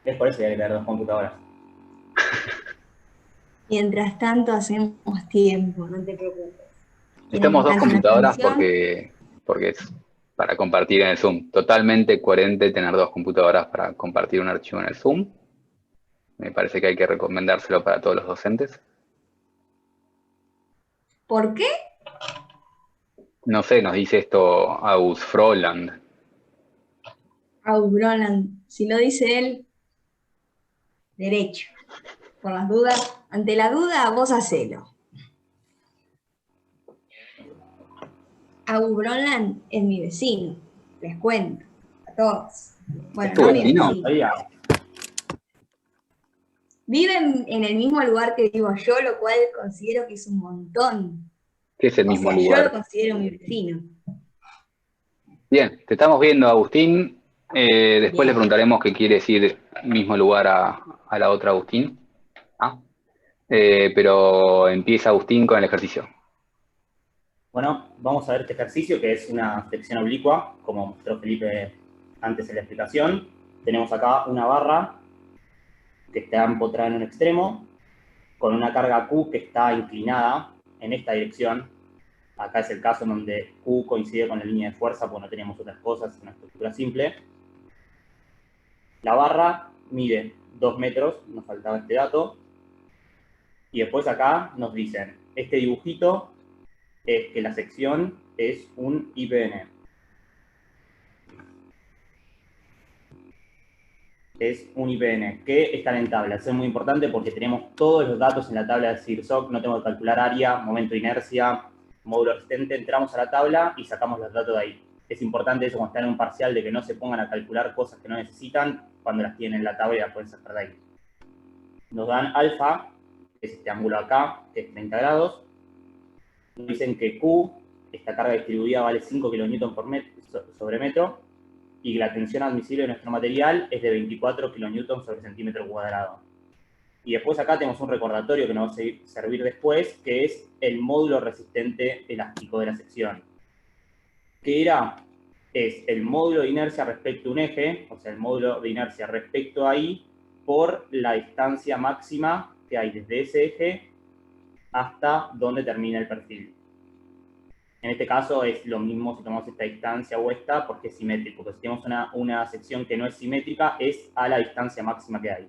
Es por eso que hay que leer dos computadoras. Mientras tanto hacemos tiempo, no te preocupes. Necesitamos dos computadoras transmisión? porque es para compartir en el Zoom. Totalmente coherente tener dos computadoras para compartir un archivo en el Zoom. Me parece que hay que recomendárselo para todos los docentes. ¿Por qué? No sé, nos dice esto Agus Froland. Agus Broland, si lo dice él, derecho. Por las dudas, ante la duda, vos hacelo. Agus Broland es mi vecino, les cuento, a todos. Bueno, ¿Es tu no mi vecino? vecino. Viven en el mismo lugar que vivo yo, lo cual considero que es un montón. ¿Qué es el mismo Yo lugar? lo considero mi vecino. Bien, te estamos viendo, Agustín. Después Bien. le preguntaremos qué quiere decir mismo lugar a la otra Agustín. Pero empieza Agustín con el ejercicio. Bueno, vamos a ver este ejercicio que es una flexión oblicua, como mostró Felipe antes en la explicación. Tenemos acá una barra que está empotrada en un extremo, con una carga Q que está inclinada en esta dirección. Acá es el caso en donde Q coincide con la línea de fuerza, porque no teníamos otras cosas, es una estructura simple. La barra mide 2 metros, nos faltaba este dato. Y después acá nos dicen, este dibujito es que la sección es un IPN. es un IPN, que están en tabla. Eso es muy importante porque tenemos todos los datos en la tabla de CIRSOC, no tengo que calcular área, momento de inercia, módulo resistente, entramos a la tabla y sacamos los datos de ahí. Es importante eso cuando están en un parcial, de que no se pongan a calcular cosas que no necesitan cuando las tienen en la tabla y las pueden sacar de ahí. Nos dan alfa, que es este ángulo acá, que es 30 grados. Nos dicen que Q, esta carga distribuida, vale 5 kN sobre metro, y que la tensión admisible de nuestro material es de 24 kN sobre centímetro cuadrado. Y después acá tenemos un recordatorio que nos va a servir después, que es el módulo resistente elástico de la sección. ¿Qué era? Es el módulo de inercia respecto a un eje, o sea, el módulo de inercia respecto a ahí, por la distancia máxima que hay desde ese eje hasta donde termina el perfil. En este caso es lo mismo si tomamos esta distancia o esta, porque es simétrico. Porque si tenemos una sección que no es simétrica, es a la distancia máxima que hay.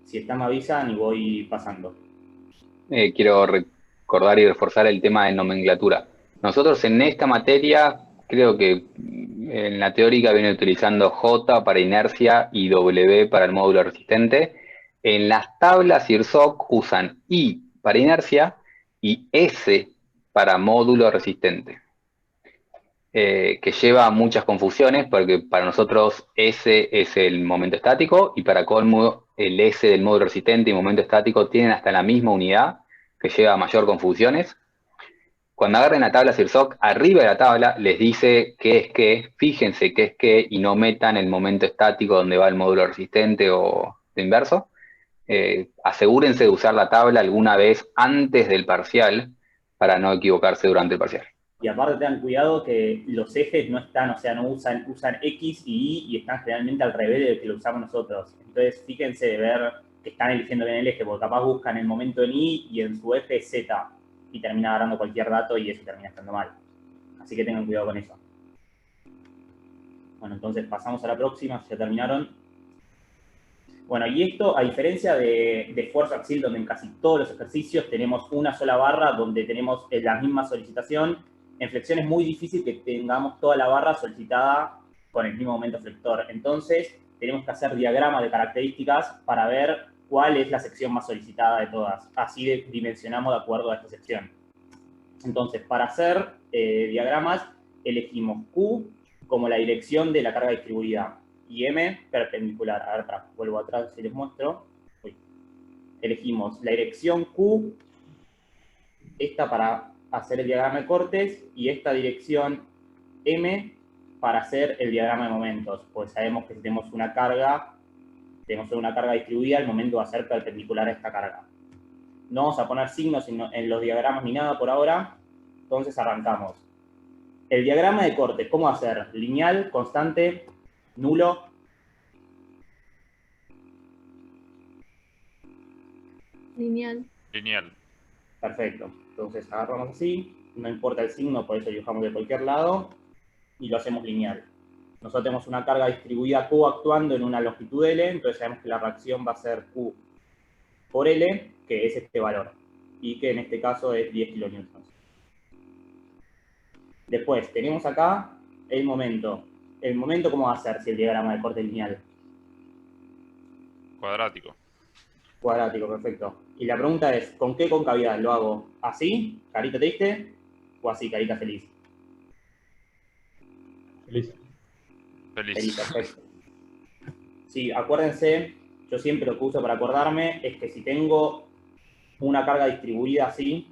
Si está me avisan y voy pasando. Quiero recordar y reforzar el tema de nomenclatura. Nosotros en esta materia, creo que en la teórica viene utilizando J para inercia y W para el módulo resistente. En las tablas IRSOC usan I para inercia y S para módulo resistente. Que lleva a muchas confusiones, porque para nosotros S es el momento estático y para colmo el S del módulo resistente y momento estático tienen hasta la misma unidad, que lleva a mayor confusiones. Cuando agarren la tabla CIRSOC, arriba de la tabla les dice qué es qué, fíjense qué es qué y no metan el momento estático donde va el módulo resistente o de inverso. Asegúrense de usar la tabla alguna vez antes del parcial para no equivocarse durante el parcial. Y aparte tengan cuidado que los ejes no están, o sea, no usan X y Y y están generalmente al revés de que lo usamos nosotros. Entonces, fíjense de ver que están eligiendo bien el eje, porque capaz buscan el momento en Y y en su eje Z, y termina agarrando cualquier dato y eso termina estando mal. Así que tengan cuidado con eso. Bueno, entonces pasamos a la próxima, ya terminaron. Bueno, y esto, a diferencia de esfuerzo axial, donde en casi todos los ejercicios tenemos una sola barra donde tenemos la misma solicitación, en flexión es muy difícil que tengamos toda la barra solicitada con el mismo momento flector. Entonces, tenemos que hacer diagramas de características para ver cuál es la sección más solicitada de todas. Así dimensionamos de acuerdo a esta sección. Entonces, para hacer diagramas, elegimos Q como la dirección de la carga distribuida y M perpendicular. A ver, vuelvo atrás y les muestro. Elegimos la dirección Q, esta para hacer el diagrama de cortes, y esta dirección M para hacer el diagrama de momentos. Pues sabemos que si tenemos una carga distribuida, el momento va a ser perpendicular a esta carga. No vamos a poner signos en los diagramas ni nada por ahora, entonces arrancamos. El diagrama de corte, ¿cómo hacer? Lineal, constante, nulo. Lineal. Lineal. Perfecto. Entonces agarramos así, no importa el signo, por eso dibujamos de cualquier lado, y lo hacemos lineal. Nosotros tenemos una carga distribuida Q actuando en una longitud L, entonces sabemos que la reacción va a ser Q por L, que es este valor, y que en este caso es 10 kN. Después tenemos acá el momento. ¿El momento cómo va a ser si el diagrama de corte lineal? Cuadrático. Cuadrático, perfecto. Y la pregunta es, ¿con qué concavidad lo hago? ¿Así, carita triste, o así, carita feliz? Feliz. Feliz, perfecto. Sí, acuérdense, yo siempre lo que uso para acordarme es que si tengo una carga distribuida así,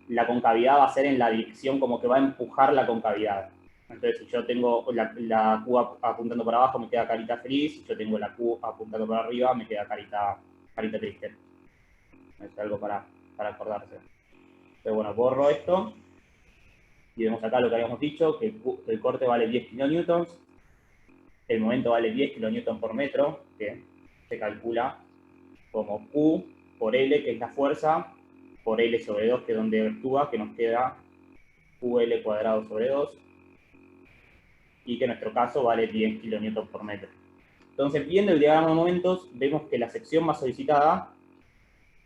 la concavidad va a ser en la dirección como que va a empujar la concavidad. Entonces, si yo tengo la Q apuntando para abajo, me queda carita feliz. Si yo tengo la Q apuntando para arriba, me queda carita triste. Es algo para acordarse. Entonces, bueno, borro esto. Y vemos acá lo que habíamos dicho, que el corte vale 10 kN. El momento vale 10 kN por metro, que se calcula como Q por L, que es la fuerza, por L sobre 2, que es donde actúa, que nos queda QL cuadrado sobre 2. Y que en nuestro caso vale 10 kN por metro. Entonces, viendo el diagrama de momentos, vemos que la sección más solicitada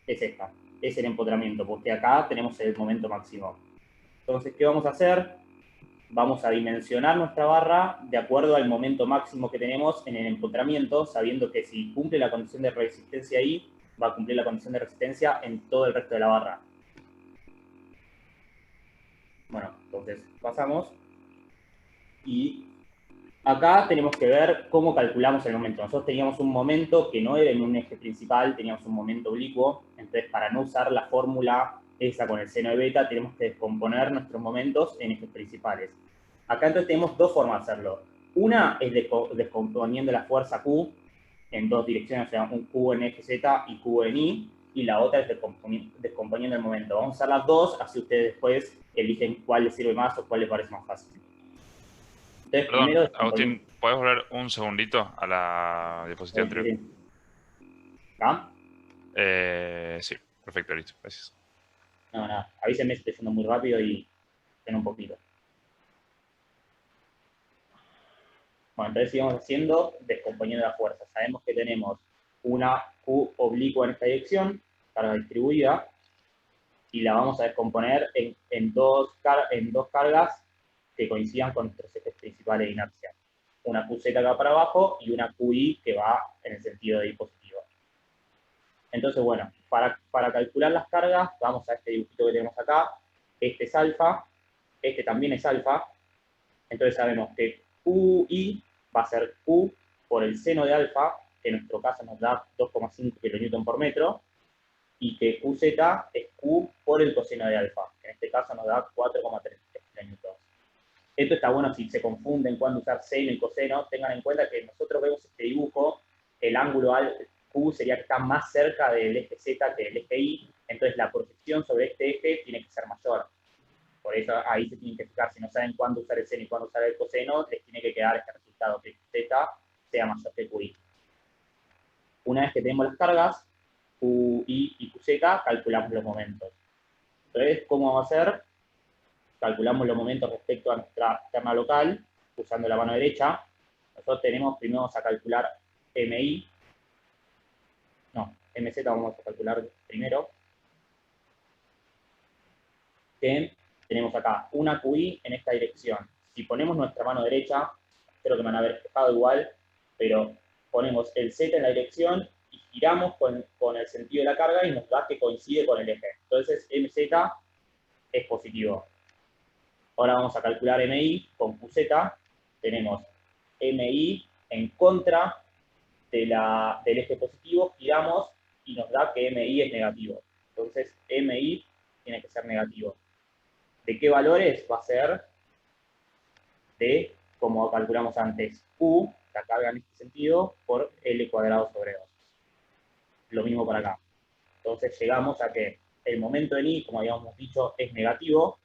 es esta, es el empotramiento, porque acá tenemos el momento máximo. Entonces, ¿qué vamos a hacer? Vamos a dimensionar nuestra barra de acuerdo al momento máximo que tenemos en el empotramiento, sabiendo que si cumple la condición de resistencia ahí, va a cumplir la condición de resistencia en todo el resto de la barra. Bueno, entonces pasamos. Y acá tenemos que ver cómo calculamos el momento. Nosotros teníamos un momento que no era en un eje principal, teníamos un momento oblicuo. Entonces, para no usar la fórmula esa con el seno de beta, tenemos que descomponer nuestros momentos en ejes principales. Acá entonces tenemos dos formas de hacerlo. Una es descomponiendo la fuerza Q en dos direcciones, o sea, un Q en eje Z y Q en Y, y la otra es descomponiendo el momento. Vamos a usar las dos, así ustedes después eligen cuál les sirve más o cuál les parece más fácil. Entonces, Perdón, primero Agustín, ¿puedes volver un segundito a la diapositiva anterior? ¿Ah? Sí, perfecto, listo, gracias. No, nada, avísenme si estoy yendo muy rápido y en un poquito. Bueno, entonces sigamos haciendo, descomponiendo la fuerza. Sabemos que tenemos una Q oblicua en esta dirección, carga distribuida, y la vamos a descomponer en dos cargas que coincidan con nuestros ejes principales de inercia. Una QZ que va para abajo y una QI que va en el sentido de I positivo. Entonces, bueno, para calcular las cargas, vamos a este dibujito que tenemos acá. Este es alfa, este también es alfa. Entonces sabemos que QI va a ser Q por el seno de alfa, que en nuestro caso nos da 2,5 kN por metro, y que QZ es Q por el coseno de alfa, que en este caso nos da 4,3 kN. Esto está bueno si se confunden cuando usar seno y coseno, tengan en cuenta que nosotros vemos este dibujo, el ángulo Q sería que está más cerca del eje Z que del eje Y, entonces la proyección sobre este eje tiene que ser mayor. Por eso ahí se tienen que fijar, si no saben cuándo usar el seno y cuándo usar el coseno, les tiene que quedar este resultado, que Z sea mayor que QI. Una vez que tenemos las cargas, QI y QZ, calculamos los momentos. Entonces, ¿cómo vamos a hacer? Calculamos los momentos respecto a nuestra terna local, usando la mano derecha. Nosotros primero vamos a calcular MI. No, MZ vamos a calcular primero. Que tenemos acá una QI en esta dirección. Si ponemos nuestra mano derecha, espero que me van a haber fijado igual, pero ponemos el Z en la dirección y giramos con el sentido de la carga y nos da que coincide con el eje. Entonces MZ es positivo. Ahora vamos a calcular MI con QZ. Tenemos MI en contra del eje positivo, giramos y nos da que MI es negativo. Entonces MI tiene que ser negativo. ¿De qué valores? Va a ser de, como calculamos antes, Q, la carga en este sentido, por L cuadrado sobre 2. Lo mismo para acá. Entonces llegamos a que el momento en I, como habíamos dicho, es negativo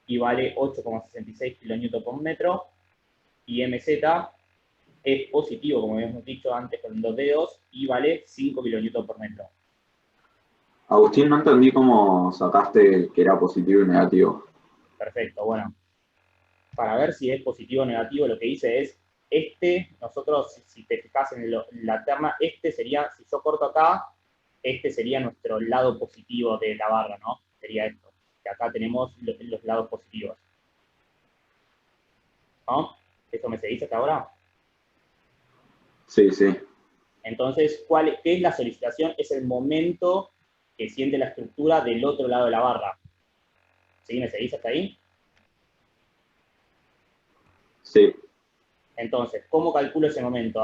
y vale 8,66 kN por metro, y MZ es positivo, como habíamos dicho antes con los dedos, y vale 5 kN por metro. Agustín, no entendí cómo sacaste que era positivo y negativo. Perfecto, bueno. Para ver si es positivo o negativo, lo que hice es, nosotros, si te fijas en la terna, sería, si yo corto acá, este sería nuestro lado positivo de la barra, ¿no? Sería esto. Que acá tenemos los lados positivos. ¿No? ¿Eso me seguís hasta ahora? Sí, sí. Entonces, ¿qué es la solicitación? Es el momento que siente la estructura del otro lado de la barra. ¿Sí? ¿Me seguís hasta ahí? Sí. Entonces, ¿cómo calculo ese momento?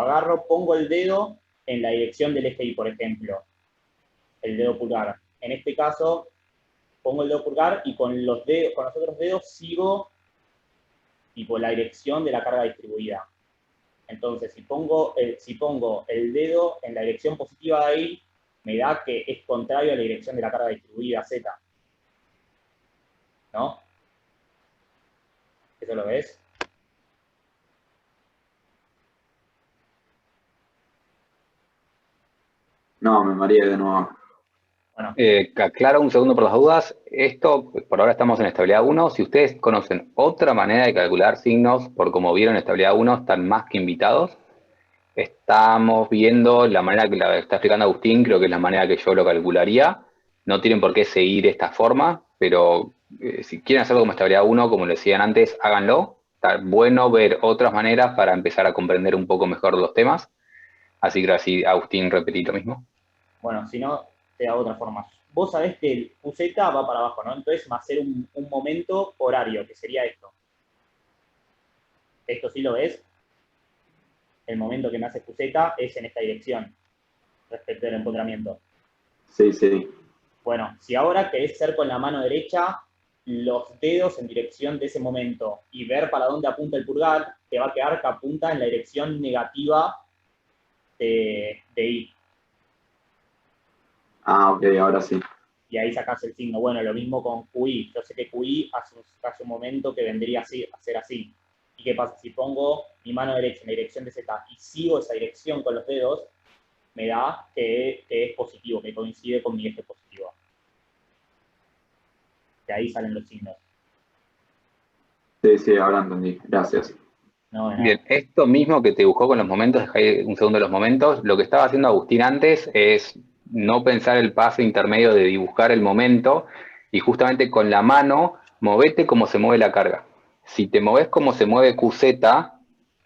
Pongo el dedo en la dirección del eje Y, por ejemplo. El dedo pulgar. En este caso, pongo el dedo pulgar y con los otros dedos sigo tipo la dirección de la carga distribuida. Entonces, si pongo el dedo en la dirección positiva de ahí, me da que es contrario a la dirección de la carga distribuida Z. ¿No? ¿Eso lo ves? No, me mareé de nuevo. Bueno, Aclaro un segundo por las dudas. Esto, por ahora estamos en estabilidad 1. Si ustedes conocen otra manera de calcular signos, por como vieron estabilidad 1, están más que invitados. Estamos viendo la manera que la está explicando Agustín, creo que es la manera que yo lo calcularía. No tienen por qué seguir esta forma, pero si quieren hacerlo como estabilidad 1, como lo decían antes, háganlo. Está bueno ver otras maneras para empezar a comprender un poco mejor los temas. Así que así, Agustín, repetí lo mismo. Bueno, si no, te hago otra forma. Vos sabés que el QZ va para abajo, ¿no? Entonces va a ser un momento horario, que sería esto. ¿Esto sí lo ves? El momento que me hace QZ es en esta dirección, respecto del empotramiento. Sí, sí. Bueno, si ahora querés hacer con la mano derecha los dedos en dirección de ese momento y ver para dónde apunta el pulgar, te va a quedar que apunta en la dirección negativa de I. Ah, ok, ahora sí. Y ahí sacás el signo. Bueno, lo mismo con QI. Yo sé que QI hace un momento que vendría a ser así. ¿Y qué pasa? Si pongo mi mano derecha en la dirección de Z y sigo esa dirección con los dedos, me da que es positivo, que coincide con mi eje positivo. De ahí salen los signos. Sí, sí, ahora entendí. Gracias. No, de nada. Bien, esto mismo que te buscó con los momentos, dejá ahí un segundo los momentos, lo que estaba haciendo Agustín antes es no pensar el paso intermedio de dibujar el momento y justamente con la mano movete como se mueve la carga. Si te moves como se mueve QZ,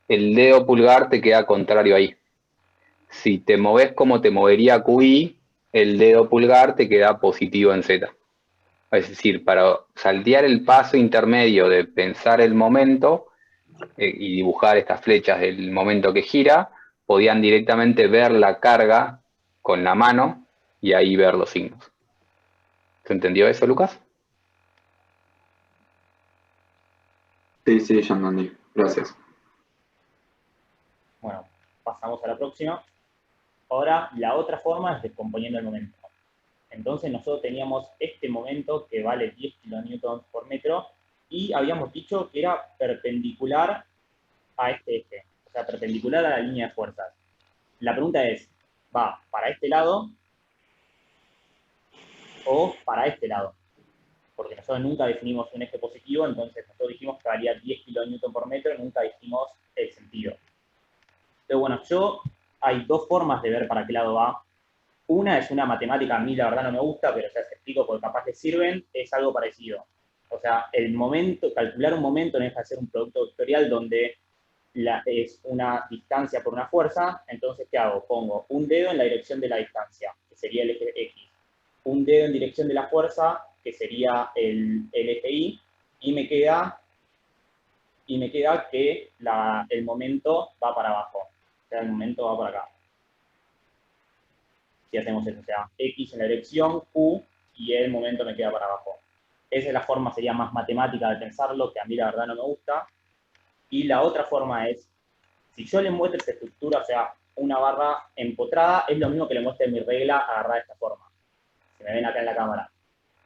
el dedo pulgar te queda contrario ahí. Si te moves como te movería QI, el dedo pulgar te queda positivo en Z. Es decir, para saltear el paso intermedio de pensar el momento y dibujar estas flechas del momento que gira, podían directamente ver la carga con la mano y ahí ver los signos. ¿Se entendió eso, Lucas? Sí, sí, ya entendí. Gracias. Bueno, pasamos a la próxima. Ahora, la otra forma es descomponiendo el momento. Entonces nosotros teníamos este momento que vale 10 kilonewtons por metro y habíamos dicho que era perpendicular a este eje, o sea, perpendicular a la línea de fuerzas. La pregunta es, ¿va para este lado o para este lado? Porque nosotros nunca definimos un eje positivo, entonces nosotros dijimos que valía 10 kilonewtons por metro y nunca dijimos el sentido. Entonces, bueno, hay dos formas de ver para qué lado va. Una es una matemática, a mí la verdad no me gusta, pero ya se explico porque capaz les sirven, es algo parecido. O sea, el momento, calcular un momento no deja de ser un producto vectorial donde es una distancia por una fuerza, entonces ¿qué hago? Pongo un dedo en la dirección de la distancia, que sería el eje X, un dedo en dirección de la fuerza, que sería el eje Y, y me queda que el momento va para abajo, o sea, el momento va por acá. Si hacemos eso, o sea, X en la dirección, Q, y el momento me queda para abajo. Esa es la forma, sería más matemática de pensarlo, que a mí la verdad no me gusta. Y la otra forma es, si yo le muestro esta estructura, o sea, una barra empotrada, es lo mismo que le muestre mi regla agarrada de esta forma. Si me ven acá en la cámara.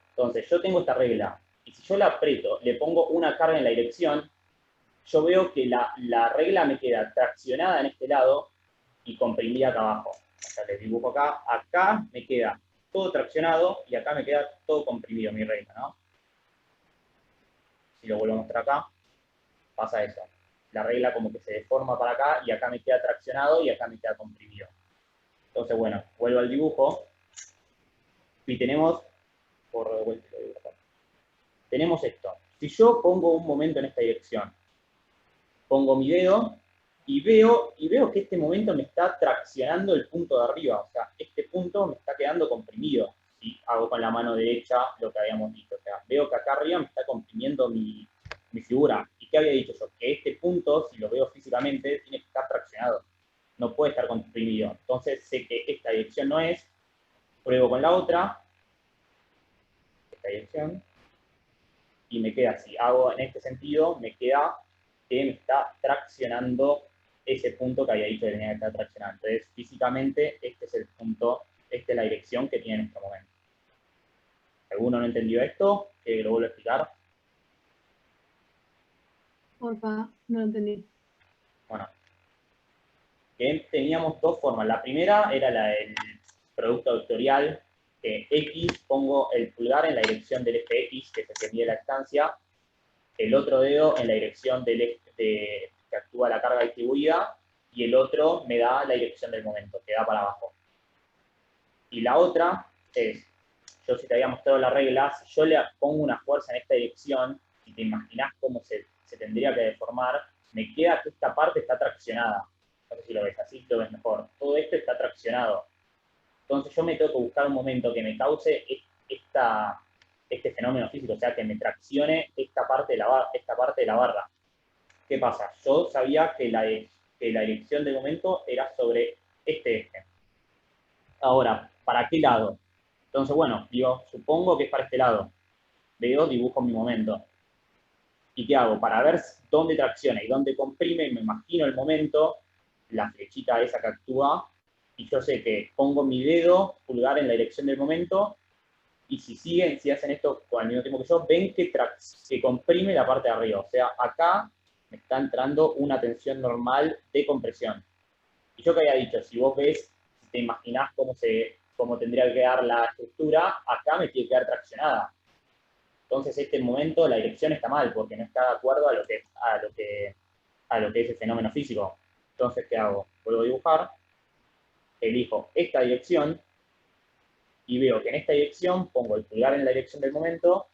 Entonces, yo tengo esta regla, y si yo la aprieto, le pongo una carga en la dirección, yo veo que la regla me queda traccionada en este lado y comprimida acá abajo. O sea, les dibujo acá me queda todo traccionado y acá me queda todo comprimido mi regla, ¿no? Si lo vuelvo a mostrar acá, pasa eso. La regla como que se deforma para acá y acá me queda traccionado y acá me queda comprimido. Entonces, bueno, vuelvo al dibujo y tenemos, tenemos esto. Si yo pongo un momento en esta dirección, pongo mi dedo y veo que este momento me está traccionando el punto de arriba, o sea, este punto me está quedando comprimido. Si hago con la mano derecha lo que habíamos dicho, o sea, veo que acá arriba me está comprimiendo mi figura. ¿Y qué había dicho yo? Que este punto, si lo veo físicamente, tiene que estar traccionado, no puede estar comprimido. Entonces sé que esta dirección no es, pruebo con la otra, esta dirección, y me queda así. Hago en este sentido, me queda que me está traccionando ese punto que había dicho que tenía que estar traccionando. Entonces, físicamente, este es el punto, esta es la dirección que tiene en este momento. ¿Alguno no entendió esto? ¿Que lo vuelvo a explicar? Porfa, no lo entendí. Bueno, que teníamos dos formas. La primera era la del producto vectorial, que X, pongo el pulgar en la dirección del eje X, que es el que mide la distancia, el otro dedo en la dirección del eje que actúa la carga distribuida, y el otro me da la dirección del momento, que da para abajo. Y la otra es, yo si te había mostrado las reglas, si yo le pongo una fuerza en esta dirección, y te imaginás cómo se tendría que deformar, me queda que esta parte está traccionada. No sé si lo ves así, lo ves mejor. Todo esto está traccionado. Entonces yo me tengo que buscar un momento que me cause este fenómeno físico, o sea, que me traccione esta parte de la barra. ¿Qué pasa? Yo sabía que la dirección del momento era sobre este eje. Ahora, ¿para qué lado? Entonces, bueno, digo, supongo que es para este lado. Veo, dibujo mi momento. ¿Y qué hago? Para ver dónde tracciona y dónde comprime, me imagino el momento, la flechita esa que actúa, y yo sé que pongo mi dedo pulgar en la dirección del momento, y si hacen esto al mismo tiempo que yo, ven que comprime la parte de arriba. O sea, acá me está entrando una tensión normal de compresión. Y yo que había dicho, si vos ves, si te imaginás cómo tendría que quedar la estructura, acá me tiene que quedar traccionada. Entonces, este momento, la dirección está mal, porque no está de acuerdo a lo que es el fenómeno físico. Entonces, ¿qué hago? Vuelvo a dibujar, elijo esta dirección, y veo que en esta dirección pongo el pulgar en la dirección del momento,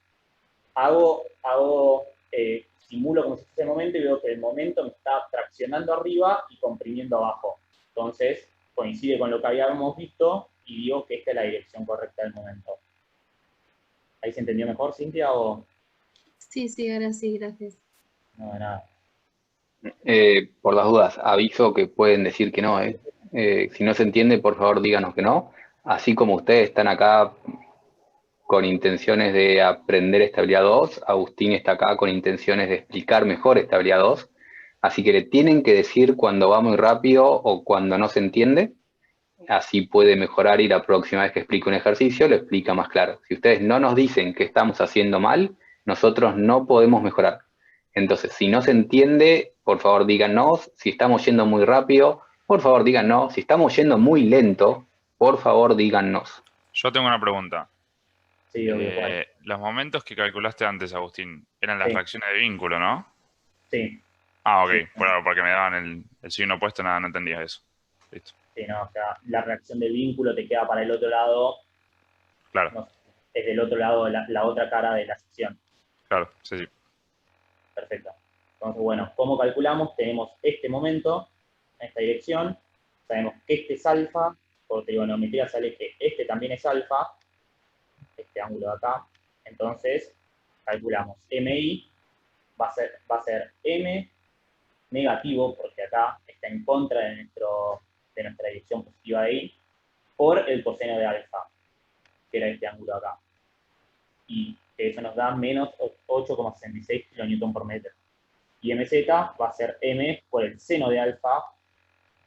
simulo como si fuese el momento y veo que el momento me está traccionando arriba y comprimiendo abajo. Entonces, coincide con lo que habíamos visto y digo que esta es la dirección correcta del momento. ¿Ahí se entendió mejor, Cintia, o...? Sí, ahora sí, gracias. No, de nada. Por las dudas, aviso que pueden decir que no. Si no se entiende, por favor díganos que no. Así como ustedes están acá con intenciones de aprender estabilidad 2, Agustín está acá con intenciones de explicar mejor estabilidad 2. Así que le tienen que decir cuando va muy rápido o cuando no se entiende. Así puede mejorar y la próxima vez que explique un ejercicio lo explica más claro. Si ustedes no nos dicen que estamos haciendo mal, nosotros no podemos mejorar. Entonces, si no se entiende, por favor díganos. Si estamos yendo muy rápido, por favor díganos. Si estamos yendo muy lento, por favor díganos. Yo tengo una pregunta. Sí, obvio, ¿cuál? Los momentos que calculaste antes, Agustín, eran las Sí. reacciones de vínculo, ¿no? Sí, Ah, ok. Sí. Bueno, porque me daban el signo opuesto, nada, no entendía eso. Listo. sí, no, o sea, la reacción del vínculo te queda para el otro lado, Claro, no, es del otro lado la otra cara de la sección. claro, sí, sí. Perfecto. Entonces, bueno, ¿cómo calculamos? Tenemos este momento en esta dirección, sabemos que este es alfa, por trigonometría sale que este también es alfa, este ángulo de acá, entonces calculamos MI, va a ser M negativo, porque acá está en contra de nuestra dirección positiva de I, por el coseno de alfa, que era este ángulo acá. Y eso nos da menos 8,66 kN por metro. Y MZ va a ser M por el seno de alfa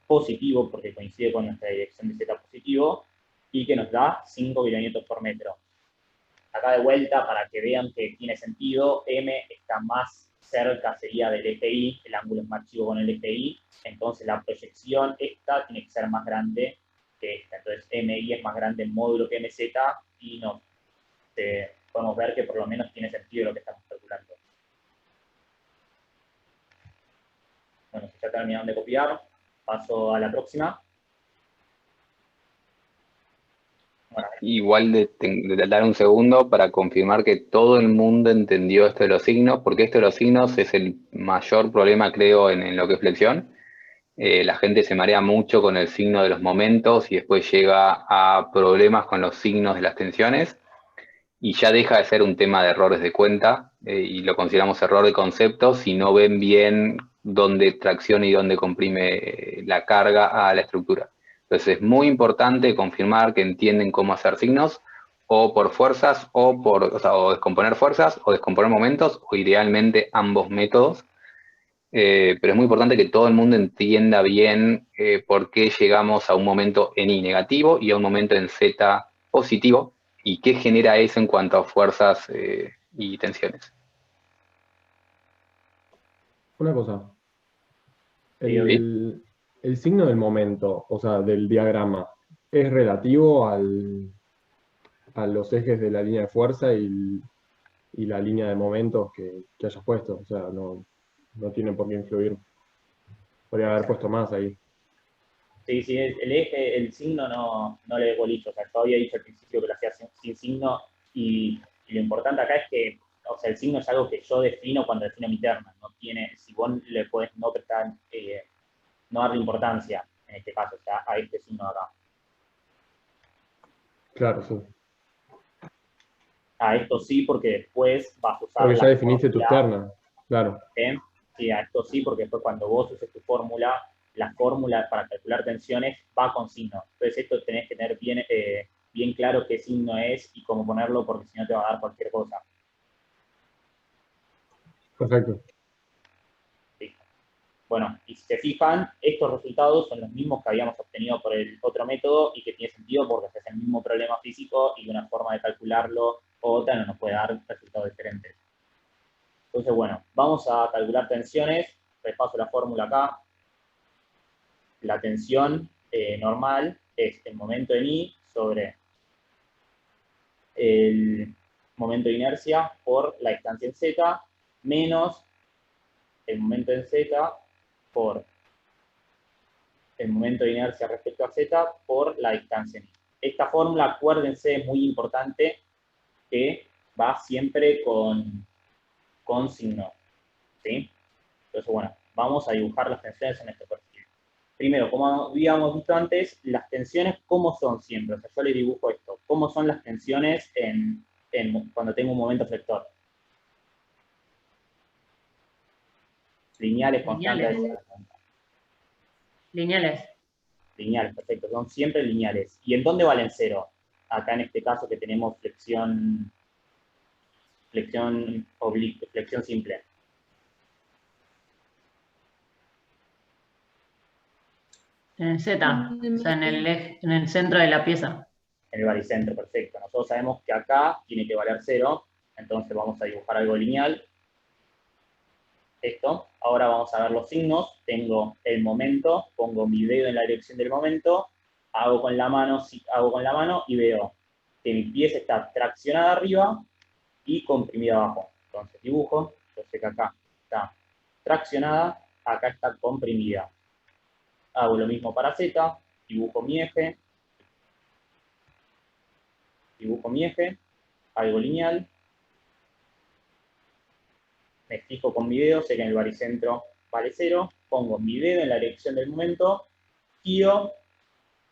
positivo, porque coincide con nuestra dirección de Z positivo, y que nos da 5 kN por metro. Acá de vuelta, para que vean que tiene sentido, M está más cerca, sería del eje Y, el ángulo es más chico con el eje Y, entonces la proyección esta tiene que ser más grande que esta. Entonces MI es más grande en módulo que MZ, y podemos ver que por lo menos tiene sentido lo que estamos calculando. Bueno, si ya terminaron de copiar, paso a la próxima. Bueno, Igual de dar un segundo para confirmar que todo el mundo entendió esto de los signos, porque esto de los signos es el mayor problema, creo, en lo que es flexión. La gente se marea mucho con el signo de los momentos y después llega a problemas con los signos de las tensiones y ya deja de ser un tema de errores de cuenta y lo consideramos error de concepto si no ven bien dónde tracciona y dónde comprime la carga a la estructura. Entonces es muy importante confirmar que entienden cómo hacer signos o por fuerzas o descomponer fuerzas o descomponer momentos o idealmente ambos métodos. Pero es muy importante que todo el mundo entienda bien por qué llegamos a un momento en I negativo y a un momento en Z positivo y qué genera eso en cuanto a fuerzas y tensiones. Una cosa. Sí, El signo del momento, o sea, del diagrama, ¿es relativo a los ejes de la línea de fuerza y la línea de momentos que hayas puesto? O sea, no tiene por qué influir. Podría haber puesto más ahí. Sí, sí, el eje, el signo no le bolillo. O sea, yo había dicho al principio que lo hacía sin signo y lo importante acá es que, o sea, el signo es algo que yo defino cuando defino mi terna. No tiene, si vos le podés no prestar, no darle importancia, en este caso, o sea, a este signo de acá. Claro, sí. A esto sí, porque después vas a usar Porque ya la definiste tus fórmula, ternas, claro. Sí, a esto sí, porque después cuando vos uses tu fórmula, la fórmula para calcular tensiones va con signo. Entonces esto tenés que tener bien claro qué signo es y cómo ponerlo, porque si no te va a dar cualquier cosa. Perfecto. ¿Sí? Bueno, y si se fijan, estos resultados son los mismos que habíamos obtenido por el otro método y que tiene sentido porque es el mismo problema físico y una forma de calcularlo u otra no nos puede dar resultados diferentes. Entonces, bueno, vamos a calcular tensiones. Repaso la fórmula acá. La tensión normal es el momento en I sobre el momento de inercia por la distancia en Z menos el momento en Z por el momento de inercia respecto a Z por la distancia en I. Esta fórmula, acuérdense, es muy importante que va siempre con signo. ¿Sí? Entonces, bueno, vamos a dibujar las tensiones en este perfil. Primero, como habíamos visto antes, las tensiones, ¿cómo son siempre? O sea, yo le dibujo esto. ¿Cómo son las tensiones cuando tengo un momento flector? Lineales, constantes. Lineales. Lineales, perfecto. Son siempre lineales. ¿Y en dónde valen cero? Acá en este caso que tenemos flexión simple. En el Z, o sea, en el centro de la pieza. En el baricentro, perfecto. Nosotros sabemos que acá tiene que valer 0, entonces vamos a dibujar algo lineal. Esto. Ahora vamos a ver los signos. Tengo el momento, pongo mi dedo en la dirección del momento, hago con la mano y veo que mi pieza está traccionada arriba y comprimida abajo. Entonces dibujo, yo sé que acá está traccionada, acá está comprimida. Hago lo mismo para Z, dibujo mi eje, algo lineal, me fijo con mi dedo, sé que en el baricentro vale 0, pongo mi dedo en la dirección del momento, giro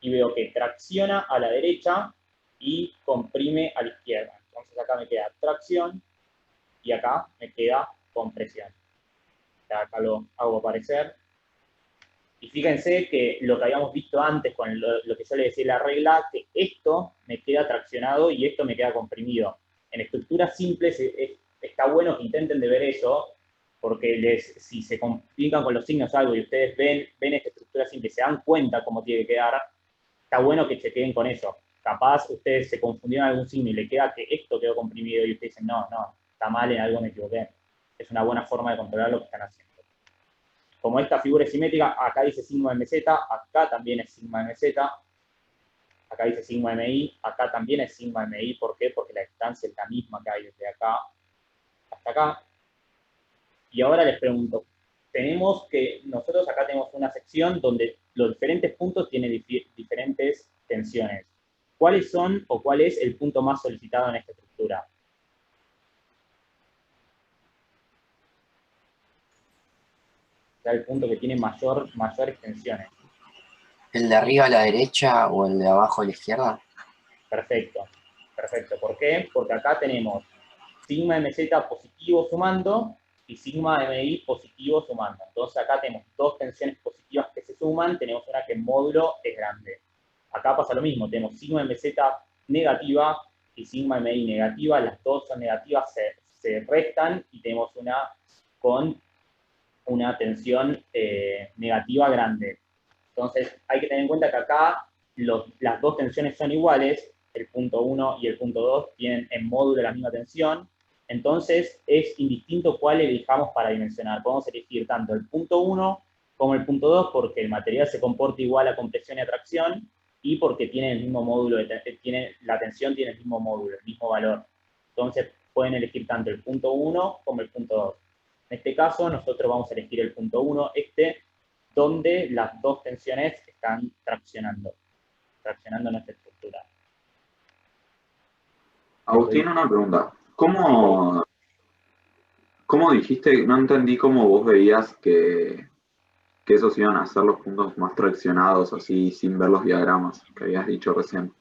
y veo que tracciona a la derecha y comprime a la izquierda. Entonces acá me queda tracción y acá me queda compresión. Acá lo hago aparecer. Y fíjense que lo que habíamos visto antes con lo que yo le decía la regla, que esto me queda traccionado y esto me queda comprimido. En estructuras simples está bueno que intenten de ver eso, porque si se complican con los signos algo y ustedes ven esta estructura simple y se dan cuenta cómo tiene que quedar, está bueno que se queden con eso. Capaz ustedes se confundieron algún signo y le queda que esto quedó comprimido y ustedes dicen, no, está mal, en algo me equivoqué. Es una buena forma de controlar lo que están haciendo. Como esta figura es simétrica, acá dice sigma MZ, acá también es sigma MZ, acá dice sigma MI, acá también es sigma MI. ¿Por qué? Porque la distancia es la misma que hay desde acá hasta acá. Y ahora les pregunto, nosotros acá tenemos una sección donde los diferentes puntos tienen diferentes tensiones. ¿Cuáles son o cuál es el punto más solicitado en esta estructura? O sea, el punto que tiene mayores tensiones. ¿El de arriba a la derecha o el de abajo a la izquierda? Perfecto, perfecto. ¿Por qué? Porque acá tenemos sigma MZ positivo sumando y sigma MI positivo sumando. Entonces acá tenemos dos tensiones positivas que se suman, tenemos una que en módulo es grande. Acá pasa lo mismo, tenemos sigma MZ negativa y sigma MI negativa, las dos son negativas, se restan y tenemos una con una tensión negativa grande. Entonces hay que tener en cuenta que acá las dos tensiones son iguales, el punto 1 y el punto 2 tienen en módulo la misma tensión, entonces es indistinto cuál elijamos para dimensionar. Podemos elegir tanto el punto 1 como el punto 2 porque el material se comporta igual a compresión y atracción y porque tiene el mismo módulo, la tensión tiene el mismo módulo, el mismo valor. Entonces pueden elegir tanto el punto 1 como el punto 2. En este caso nosotros vamos a elegir el punto 1, donde las dos tensiones están traccionando nuestra estructura. Agustín, una pregunta. ¿Cómo dijiste? No entendí cómo vos veías que esos iban a ser los puntos más traccionados, así, sin ver los diagramas que habías dicho recién.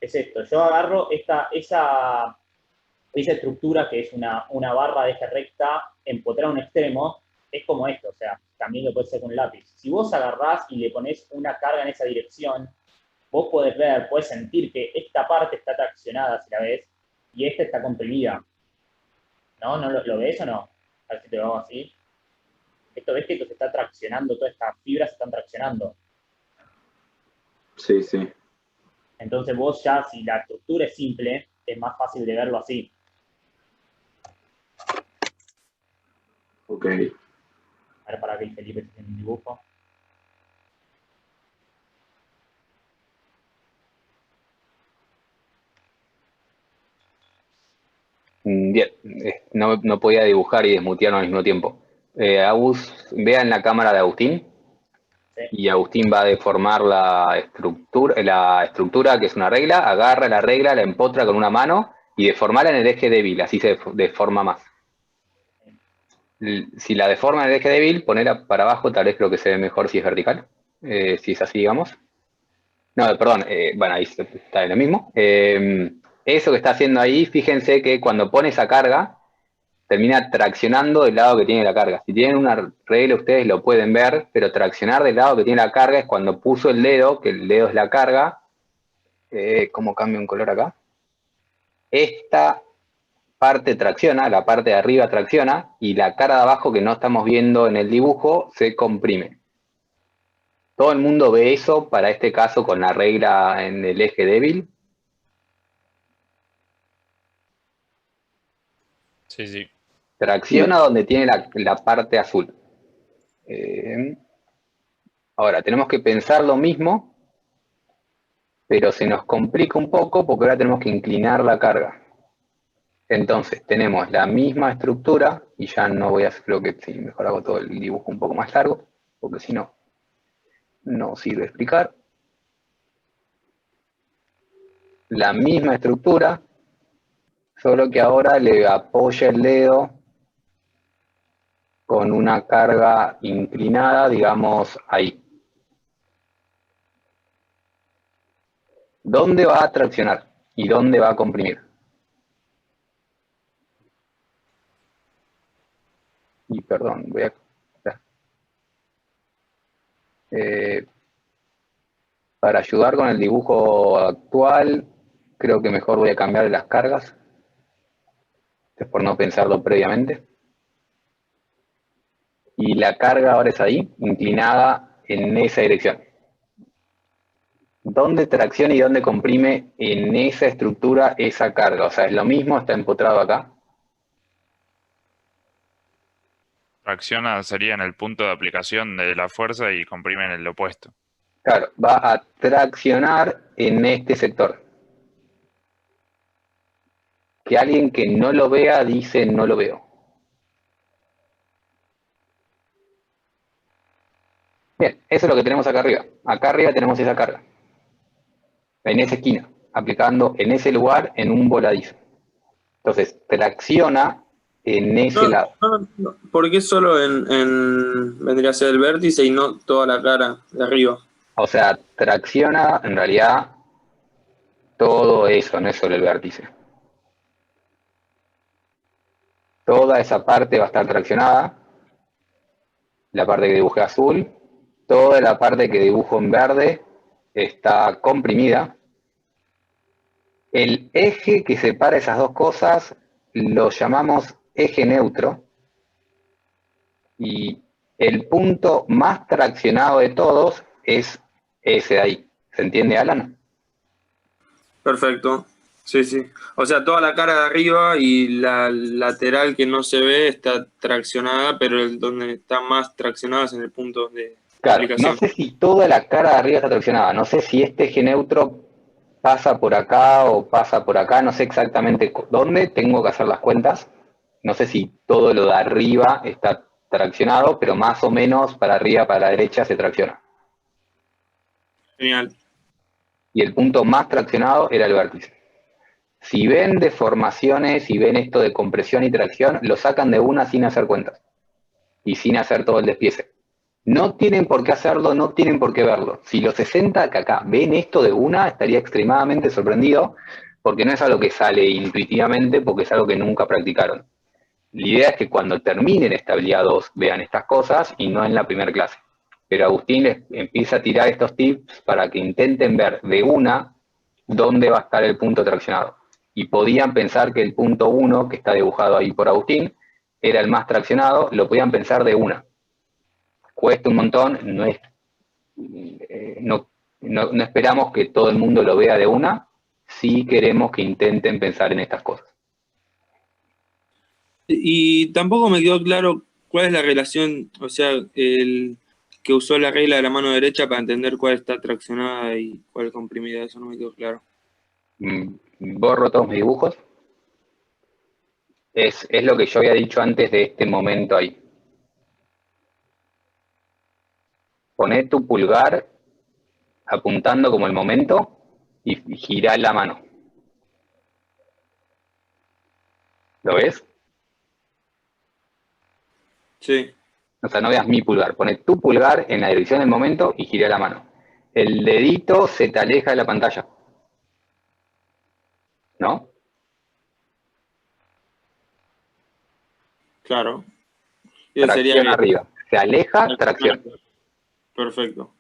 Es esto, yo agarro esa estructura que es una barra de eje recta empotrada a un extremo, es como esto, o sea, también lo puedes hacer con un lápiz. Si vos agarrás y le pones una carga en esa dirección, vos podés ver, podés sentir que esta parte está traccionada, si la ves, y esta está comprimida. ¿No? ¿No lo ves o no? A ver si te lo hago así. Esto ves que esto se está traccionando, todas estas fibras se están traccionando. Sí, sí. Entonces vos ya, si la estructura es simple, es más fácil de verlo así. Ok. A ver, para que el Felipe esté en el dibujo. Bien, no podía dibujar y desmutear al mismo tiempo. Vean la cámara de Agustín. Sí. Y Agustín va a deformar la estructura, que es una regla, agarra la regla, la empotra con una mano y deformarla en el eje débil, así se deforma más. Si la deforma en el eje débil, ponerla para abajo, tal vez creo que se ve mejor si es vertical, si es así, digamos. No, perdón, bueno, ahí está en lo mismo. Eso que está haciendo ahí, fíjense que cuando pone esa carga, termina traccionando del lado que tiene la carga. Si tienen una regla, ustedes lo pueden ver, pero traccionar del lado que tiene la carga es cuando puso el dedo, que el dedo es la carga. ¿Cómo cambia un color acá? Esta parte tracciona, la parte de arriba tracciona, y la cara de abajo que no estamos viendo en el dibujo se comprime. Todo el mundo ve eso para este caso con la regla en el eje débil. Sí, sí. Tracciona donde tiene la parte azul. Ahora, tenemos que pensar lo mismo, pero se nos complica un poco porque ahora tenemos que inclinar la carga. Entonces, tenemos la misma estructura, y ya no voy a hacer, creo que sí, mejor hago todo el dibujo un poco más largo, porque si no, no sirve explicar. La misma estructura, solo que ahora le apoya el dedo con una carga inclinada, digamos, ahí. ¿Dónde va a traccionar? ¿Y dónde va a comprimir? Y perdón, voy a... para ayudar con el dibujo actual, creo que mejor voy a cambiar las cargas. Es por no pensarlo previamente. Y la carga ahora es ahí, inclinada en esa dirección. ¿Dónde tracciona y dónde comprime en esa estructura esa carga? O sea, es lo mismo, está empotrado acá. Tracciona sería en el punto de aplicación de la fuerza y comprime en el opuesto. Claro, va a traccionar en este sector. Que alguien que no lo vea dice no lo veo. Bien, eso es lo que tenemos acá arriba. Acá arriba tenemos esa carga. En esa esquina, aplicando en ese lugar en un voladizo. Entonces, tracciona en ese lado. No. ¿Por qué solo vendría a ser el vértice y no toda la cara de arriba? O sea, tracciona en realidad todo eso, no es solo el vértice. Toda esa parte va a estar traccionada. La parte que dibujé azul. Toda la parte que dibujo en verde está comprimida. El eje que separa esas dos cosas lo llamamos eje neutro. Y el punto más traccionado de todos es ese de ahí. ¿Se entiende, Alan? Perfecto. Sí, sí. O sea, toda la cara de arriba y la lateral que no se ve está traccionada, pero donde está más traccionada es en el punto de Claro, aplicación. no sé si toda la cara de arriba está traccionada. No sé si este eje neutro pasa por acá o pasa por acá. No sé exactamente dónde. Tengo que hacer las cuentas. No sé si todo lo de arriba está traccionado, pero más o menos para arriba, para la derecha se tracciona. Genial. Y el punto más traccionado era el vértice. Si ven deformaciones y ven esto de compresión y tracción, lo sacan de una sin hacer cuentas y sin hacer todo el despiece. No tienen por qué hacerlo, no tienen por qué verlo. Si los 60 que acá ven esto de una, estaría extremadamente sorprendido, porque no es algo que sale intuitivamente, porque es algo que nunca practicaron. La idea es que cuando terminen estabilidad 2 vean estas cosas y no en la primera clase. Pero Agustín les empieza a tirar estos tips para que intenten ver de una dónde va a estar el punto traccionado. Y podían pensar que el punto 1, que está dibujado ahí por Agustín, era el más traccionado, lo podían pensar de una. Cuesta un montón, no esperamos que todo el mundo lo vea de una, sí queremos que intenten pensar en estas cosas. Y tampoco me quedó claro cuál es la relación, o sea, el que usó la regla de la mano derecha para entender cuál está traccionada y cuál comprimida, eso no me quedó claro. Borro todos mis dibujos. Es lo que yo había dicho antes de este momento ahí. Poné tu pulgar apuntando como el momento y girá la mano. ¿Lo ves? Sí. O sea, no veas mi pulgar. Poné tu pulgar en la dirección del momento y girá la mano. El dedito se te aleja de la pantalla. ¿No? Claro. Tracción arriba. Se aleja, tracción. Perfecto.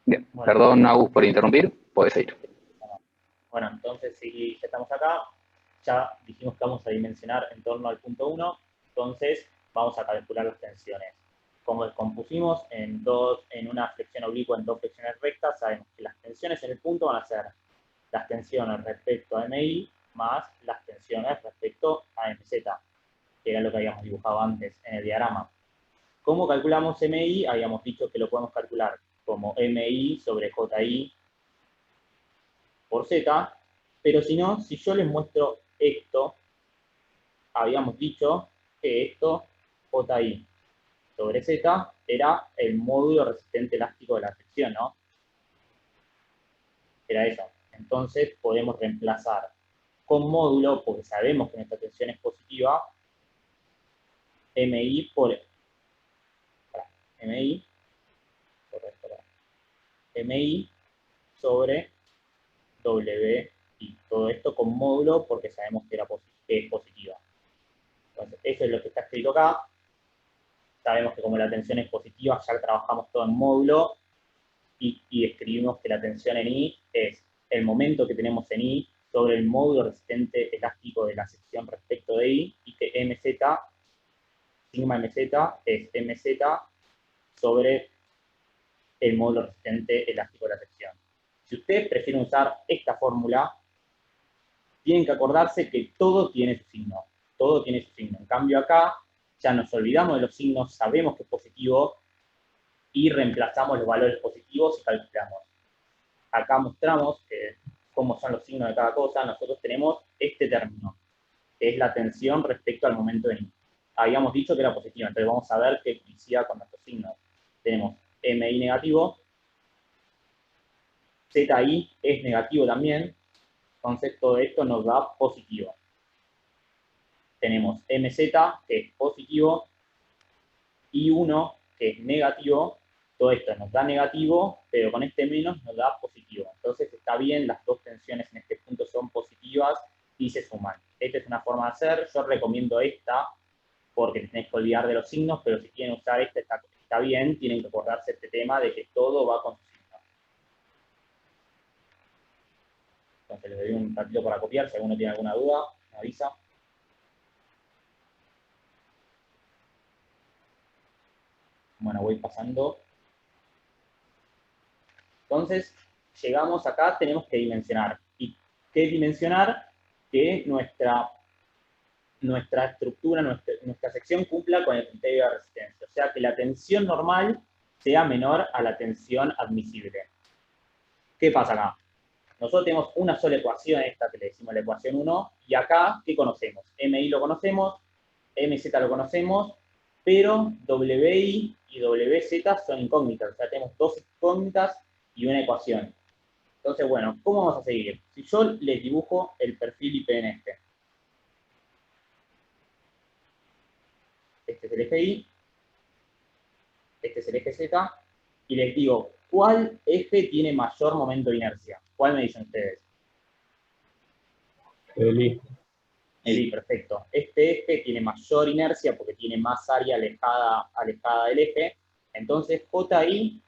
Bien. Perdón, Agus, por interrumpir. Podés seguir. Bueno, entonces si ya estamos acá, ya dijimos que vamos a dimensionar en torno al punto 1, entonces vamos a calcular las tensiones. Como descompusimos en una flexión oblicua en dos flexiones rectas, sabemos que las tensiones en el punto van a ser las tensiones respecto a MI más las tensiones respecto a MZ, que era lo que habíamos dibujado antes en el diagrama. ¿Cómo calculamos MI? Habíamos dicho que lo podemos calcular como MI sobre JI por Z, pero si no, si yo les muestro esto, habíamos dicho que esto, JI sobre Z, era el módulo resistente elástico de la fricción, ¿no? Era eso. Entonces podemos reemplazar con módulo, porque sabemos que nuestra tensión es positiva, MI por MI sobre W y todo esto con módulo porque sabemos que es positiva. Entonces, eso es lo que está escrito acá. Sabemos que como la tensión es positiva, ya trabajamos todo en módulo y escribimos que la tensión en I es el momento que tenemos en I sobre el módulo resistente elástico de la sección respecto de I y que MZ, sigma MZ, es MZ sobre el módulo resistente elástico de la sección. Si ustedes prefieren usar esta fórmula, tienen que acordarse que todo tiene su signo. Todo tiene su signo. En cambio acá, ya nos olvidamos de los signos, sabemos que es positivo y reemplazamos los valores positivos y calculamos. Acá mostramos cómo son los signos de cada cosa. Nosotros tenemos este término, que es la tensión respecto al momento de I. Habíamos dicho que era positiva, entonces vamos a ver qué coincida con nuestros signos. Tenemos MI negativo, ZI es negativo también, entonces todo esto nos da positivo. Tenemos MZ, que es positivo, I1, que es negativo, todo esto nos da negativo, pero con este menos nos da positivo. Entonces está bien, las dos tensiones en este punto son positivas y se suman. Esta es una forma de hacer, yo recomiendo esta, porque te tenés que olvidar de los signos, pero si quieren usar esta está bien, tienen que acordarse este tema de que todo va con su signo. Entonces les doy un ratito para copiar, si alguno tiene alguna duda, me avisa. Bueno, voy pasando. Entonces, llegamos acá, tenemos que dimensionar. ¿Y qué dimensionar? Que nuestra estructura, nuestra sección cumpla con el criterio de resistencia. O sea, que la tensión normal sea menor a la tensión admisible. ¿Qué pasa acá? Nosotros tenemos una sola ecuación, esta que le decimos la ecuación 1, y acá, ¿qué conocemos? MI lo conocemos, MZ lo conocemos, pero WI y WZ son incógnitas, o sea, tenemos dos incógnitas y una ecuación. Entonces, bueno, ¿cómo vamos a seguir? Si yo les dibujo el perfil IPN este es el eje Y, este es el eje Z, y les digo, ¿cuál eje tiene mayor momento de inercia? ¿Cuál me dicen ustedes? El I. El I, perfecto. Este eje tiene mayor inercia porque tiene más área alejada del eje. Entonces, JI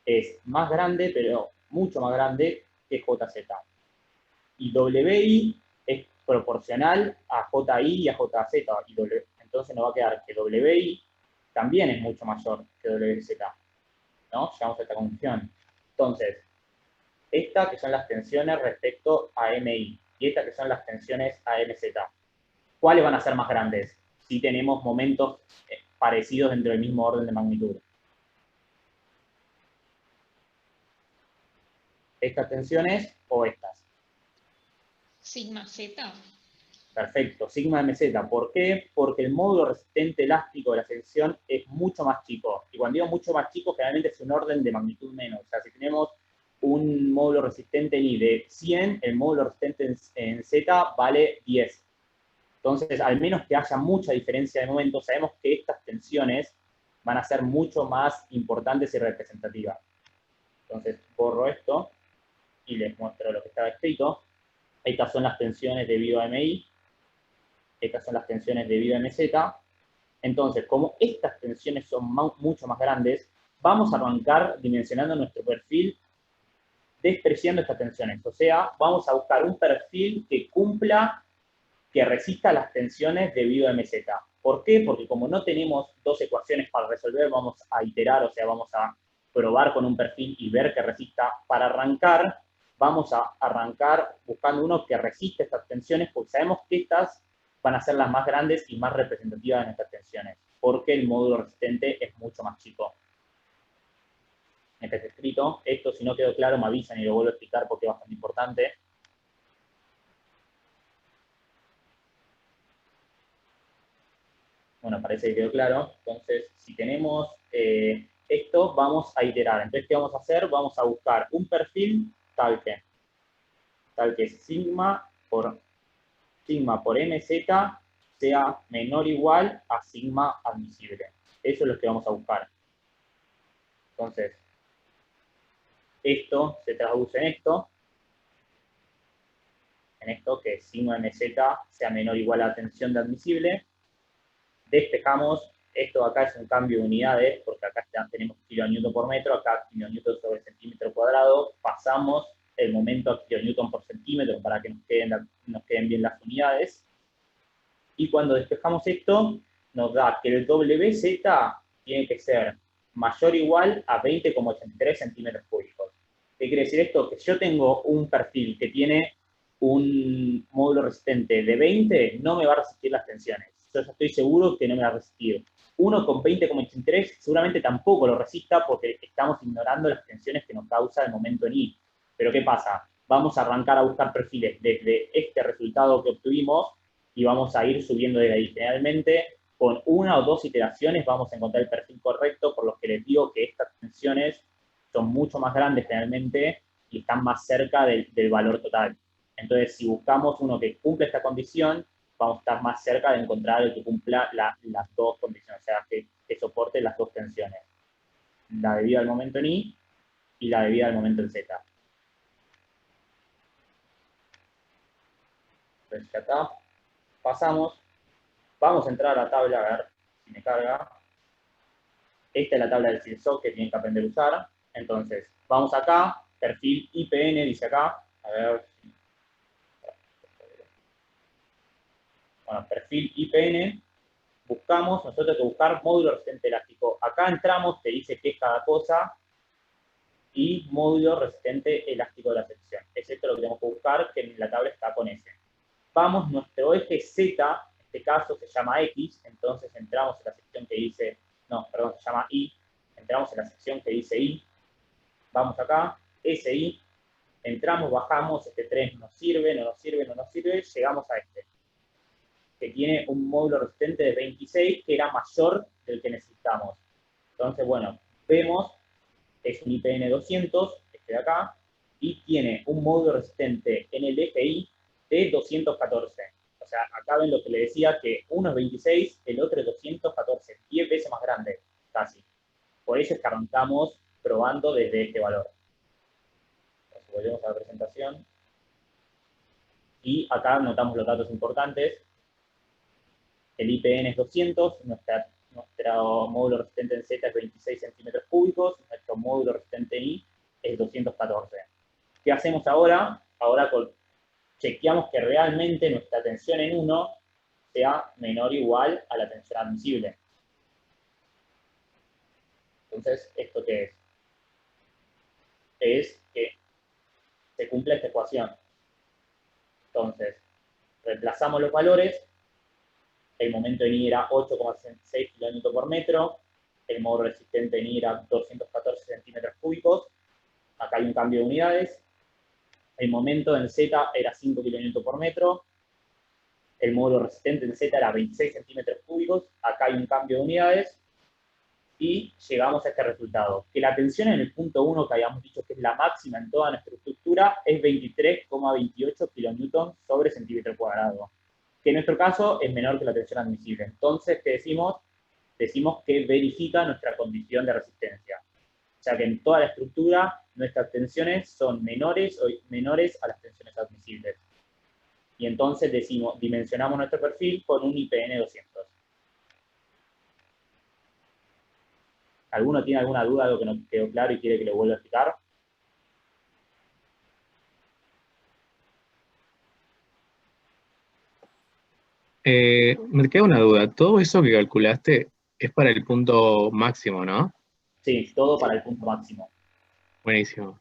es más grande, pero mucho más grande que JZ. Y WI es proporcional a JI y a JZ. Entonces nos va a quedar que WI también es mucho mayor que WZ. ¿No? Llegamos a esta conclusión. Entonces, estas que son las tensiones respecto a MI y estas que son las tensiones a MZ. ¿Cuáles van a ser más grandes si tenemos momentos parecidos dentro del mismo orden de magnitud? ¿Estas tensiones o estas? Sigma Z. Perfecto, sigma MZ. ¿Por qué? Porque el módulo resistente elástico de la sección es mucho más chico. Y cuando digo mucho más chico, generalmente es un orden de magnitud menos. O sea, si tenemos un módulo resistente en I de 100, el módulo resistente en Z vale 10. Entonces, al menos que haya mucha diferencia de momento, sabemos que estas tensiones van a ser mucho más importantes y representativas. Entonces, borro esto y les muestro lo que estaba escrito. Estas son las tensiones debido a MI. Estas son las tensiones debido a MZ. Entonces, como estas tensiones son mucho más grandes, vamos a arrancar dimensionando nuestro perfil despreciando estas tensiones. O sea, vamos a buscar un perfil que cumpla, que resista las tensiones debido a MZ. ¿Por qué? Porque como no tenemos dos ecuaciones para resolver, vamos a iterar, o sea, vamos a probar con un perfil y ver que resista. Para arrancar, vamos a arrancar buscando uno que resista estas tensiones, porque sabemos que estas van a ser las más grandes y más representativas de nuestras tensiones, porque el módulo resistente es mucho más chico. Este está escrito. Esto, si no quedó claro, me avisan y lo vuelvo a explicar porque es bastante importante. Bueno, parece que quedó claro. Entonces, si tenemos esto, vamos a iterar. Entonces, ¿qué vamos a hacer? Vamos a buscar un perfil tal que sigma por MZ sea menor o igual a sigma admisible. Eso es lo que vamos a buscar. Entonces, esto se traduce en esto que sigma MZ sea menor o igual a la tensión de admisible. Despejamos, esto de acá es un cambio de unidades, porque acá tenemos kilonewton por metro, acá kilonewton sobre centímetro cuadrado, pasamos el momento a kilonewton por centímetro para que nos queden bien las unidades. Y cuando despejamos esto, nos da que el WZ tiene que ser mayor o igual a 20,83 centímetros cúbicos. ¿Qué quiere decir esto? Que si yo tengo un perfil que tiene un módulo resistente de 20, no me va a resistir las tensiones. Yo ya estoy seguro que no me va a resistir. Uno con 20,83 seguramente tampoco lo resista porque estamos ignorando las tensiones que nos causa el momento en I. Pero ¿qué pasa? Vamos a arrancar a buscar perfiles desde este resultado que obtuvimos y vamos a ir subiendo de ahí. Generalmente, con una o dos iteraciones vamos a encontrar el perfil correcto, por lo que les digo que estas tensiones son mucho más grandes generalmente y están más cerca del valor total. Entonces, si buscamos uno que cumple esta condición, vamos a estar más cerca de encontrar el que cumpla las dos condiciones, o sea, que soporte las dos tensiones. La debida al momento en I y la debida al momento en Z. Entonces, ya está. Pasamos. Vamos a entrar a la tabla, a ver si me carga. Esta es la tabla del CIRSOC que tienen que aprender a usar. Entonces, vamos acá, perfil IPN, dice acá. A ver. Bueno, perfil IPN. Buscamos, nosotros tenemos que buscar módulo resistente elástico. Acá entramos, te dice qué es cada cosa. Y módulo resistente elástico de la sección. Es esto lo que tenemos que buscar, que en la tabla está con S. Vamos, nuestro eje Z, en este caso se llama X, entonces entramos en la sección que dice, no, perdón, se llama Y, entramos en la sección que dice Y, vamos acá, SI, Entramos, bajamos, este 3 nos sirve, no nos sirve, no nos sirve, llegamos a este, que tiene un módulo resistente de 26, que era mayor del que necesitamos. Entonces, bueno, vemos, es un IPN 200, este de acá, y tiene un módulo resistente en el eje Y de 214. O sea, acá ven lo que le decía, que uno es 26, el otro es 214, 10 veces más grande, casi. Por eso es que arrancamos probando desde este valor. Entonces, volvemos a la presentación. Y acá notamos los datos importantes. El IPN es 200, nuestro módulo resistente en Z es 26 centímetros cúbicos, nuestro módulo resistente en Y es 214. ¿Qué hacemos ahora? Ahora chequeamos que realmente nuestra tensión en 1 sea menor o igual a la tensión admisible. Entonces, ¿esto qué es? Es que se cumple esta ecuación. Entonces, reemplazamos los valores. El momento en Y era 8,6 kN por metro. El módulo resistente en Y era 214 centímetros cúbicos. Acá hay un cambio de unidades. El momento en Z era 5 kN por metro. El módulo resistente en Z era 26 centímetros cúbicos. Acá hay un cambio de unidades. Y llegamos a este resultado. Que la tensión en el punto 1, que habíamos dicho que es la máxima en toda nuestra estructura, es 23,28 kN sobre centímetro cuadrado. Que en nuestro caso es menor que la tensión admisible. Entonces, ¿qué decimos? Decimos que verifica nuestra condición de resistencia. O sea que en toda la estructura nuestras tensiones son menores a las tensiones admisibles. Y entonces dimensionamos nuestro perfil con un IPN 200. ¿Alguno tiene alguna duda, algo que no quedó claro y quiere que le vuelva a explicar? Me queda una duda. Todo eso que calculaste es para el punto máximo, ¿no? Sí, todo para el punto máximo. Buenísimo.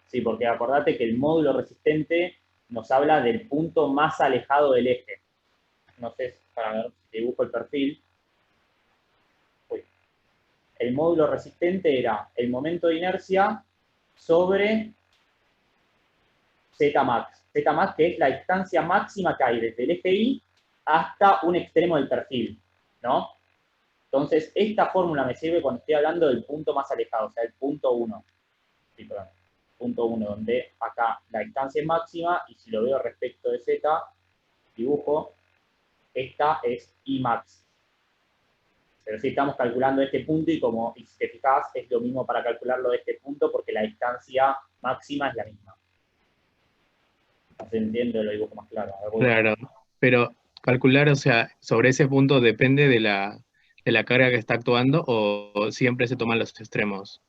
Sí, porque acordate que el módulo resistente nos habla del punto más alejado del eje. No sé, para ver si dibujo el perfil. Uy. El módulo resistente era el momento de inercia sobre Zmax. Zmax, que es la distancia máxima que hay desde el eje Y hasta un extremo del perfil, ¿no? Entonces, esta fórmula me sirve cuando estoy hablando del punto más alejado, o sea, el punto 1. Sí, perdón. Punto 1, donde acá la distancia es máxima, y si lo veo respecto de Z, dibujo, esta es Imax. Pero sí estamos calculando este punto, y si te fijas, es lo mismo para calcularlo de este punto, porque la distancia máxima es la misma. No se entiende, lo dibujo más claro. Claro, pero calcular, o sea, sobre ese punto depende de la carga que está actuando, o siempre se toman los extremos.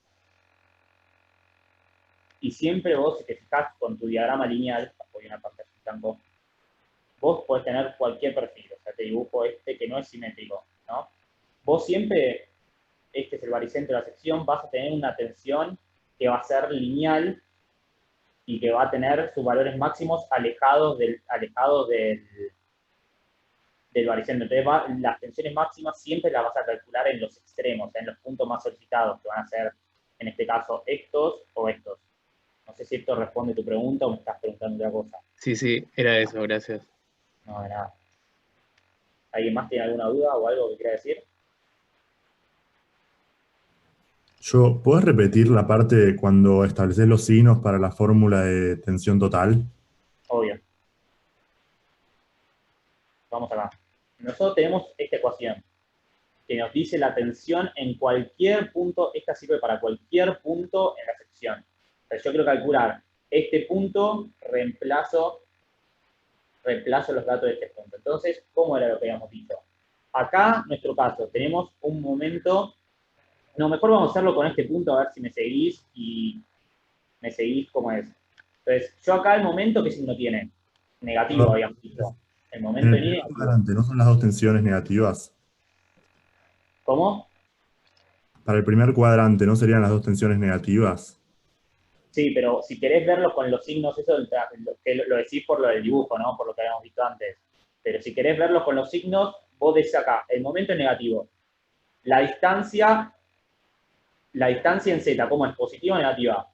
Y siempre vos, si te fijas con tu diagrama lineal, voy a una pantalla en blanco, vos podés tener cualquier perfil, o sea, te dibujo este que no es simétrico, ¿no? Vos siempre, este es el baricentro de la sección, vas a tener una tensión que va a ser lineal y que va a tener sus valores máximos alejados del baricentro. Entonces, las tensiones máximas siempre las vas a calcular en los extremos, en los puntos más solicitados, que van a ser, en este caso, estos o estos. No sé si esto responde a tu pregunta o me estás preguntando otra cosa. Sí, era eso, gracias. No, de nada. ¿Alguien más tiene alguna duda o algo que quiera decir? ¿Puedes repetir la parte cuando estableces los signos para la fórmula de tensión total? Obvio. Vamos acá. Nosotros tenemos esta ecuación que nos dice la tensión en cualquier punto. Esta sirve para cualquier punto en la sección. Entonces yo quiero calcular este punto, reemplazo los datos de este punto. Entonces, ¿cómo era lo que habíamos dicho? Acá, en nuestro caso, tenemos un momento. No, mejor vamos a hacerlo con este punto, a ver si me seguís y me seguís cómo es. Entonces, yo acá el momento, ¿qué signo tiene? Negativo, No. habíamos dicho. El momento En en el Y primer negativo. cuadrante, ¿no son las dos tensiones negativas? ¿Cómo? Para el primer cuadrante, ¿no serían las dos tensiones negativas? Sí, pero si querés verlo con los signos, eso que lo decís por lo del dibujo, ¿no? Por lo que habíamos visto antes. Pero si querés verlo con los signos, vos decís acá, el momento es negativo. La distancia en Z, ¿cómo es? ¿Positiva o negativa?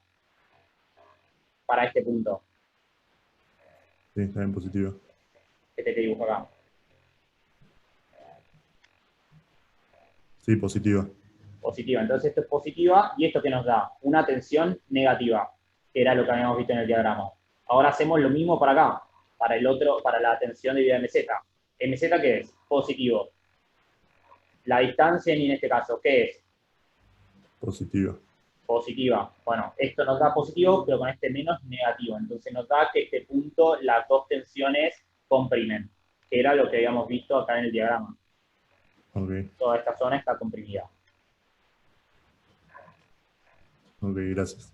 para este punto. Sí, está bien positiva. Este que dibujo acá. Sí, positiva. Positiva. Entonces esto es positiva y esto que nos da una tensión negativa, que era lo que habíamos visto en el diagrama. Ahora hacemos lo mismo para acá, para el otro, para la tensión dividida en MZ. ¿MZ qué es? Positivo. La distancia en este caso, ¿qué es? Positiva. Positiva. Bueno, esto nos da positivo, pero con este menos negativo. Entonces nos da que este punto las dos tensiones comprimen, que era lo que habíamos visto acá en el diagrama. Ok, Toda esta zona está comprimida. ok, gracias.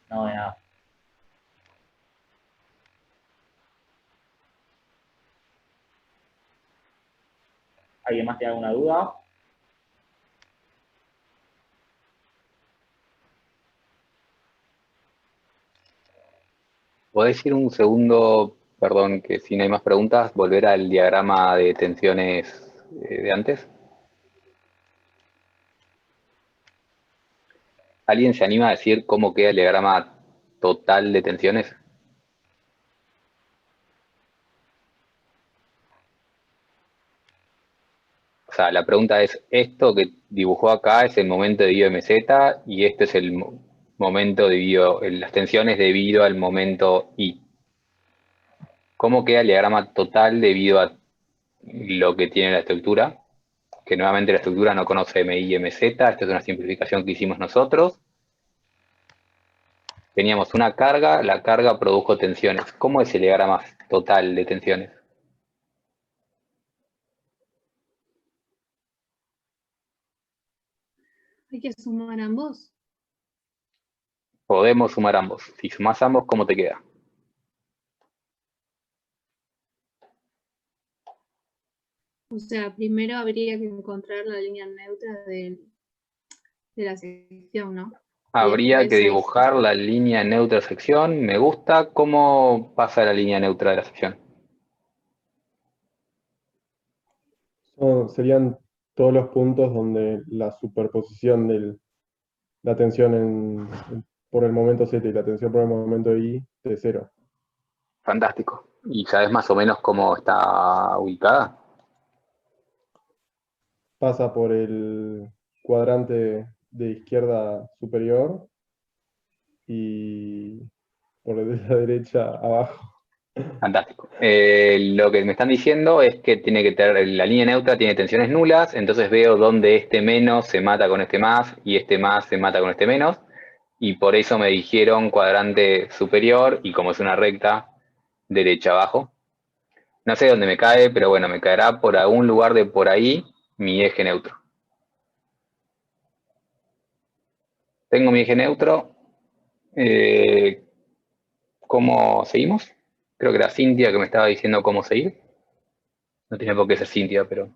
No, de nada. ¿Alguien más tiene alguna duda? ¿Podés ir un segundo, perdón, que si no hay más preguntas, volver al diagrama de tensiones de antes? ¿Alguien se anima a decir cómo queda el diagrama total de tensiones? O sea, la pregunta es, esto que dibujó acá es el momento debido a MZ y este es el momento debido, las tensiones debido al momento I. ¿Cómo queda el diagrama total debido a lo que tiene la estructura? Que nuevamente la estructura no conoce MI y MZ, esta es una simplificación que hicimos nosotros. Teníamos una carga, la carga produjo tensiones. ¿Cómo es el diagrama total de tensiones? Hay que sumar ambos. Podemos sumar ambos. Si sumás ambos, ¿cómo te queda? O sea, primero habría que encontrar la línea neutra de la sección, ¿no? Habría que después dibujar la línea neutra de sección. Me gusta. ¿Cómo pasa la línea neutra de la sección? Serían todos los puntos donde la superposición de la tensión por el momento Z y la tensión por el momento I de cero. Fantástico. ¿Y sabes más o menos cómo está ubicada? Pasa por el cuadrante de izquierda superior y por el de la derecha abajo. Fantástico. Lo que me están diciendo es que tiene que tener, la línea neutra tiene tensiones nulas, entonces veo dónde este menos se mata con este más y este más se mata con este menos, y por eso me dijeron cuadrante superior y como es una recta, derecha abajo. No sé dónde me cae, pero bueno, me caerá por algún lugar de por ahí mi eje neutro. Tengo mi eje neutro. ¿Cómo seguimos? Creo que era Cintia que me estaba diciendo cómo seguir. No tiene por qué ser Cintia, pero...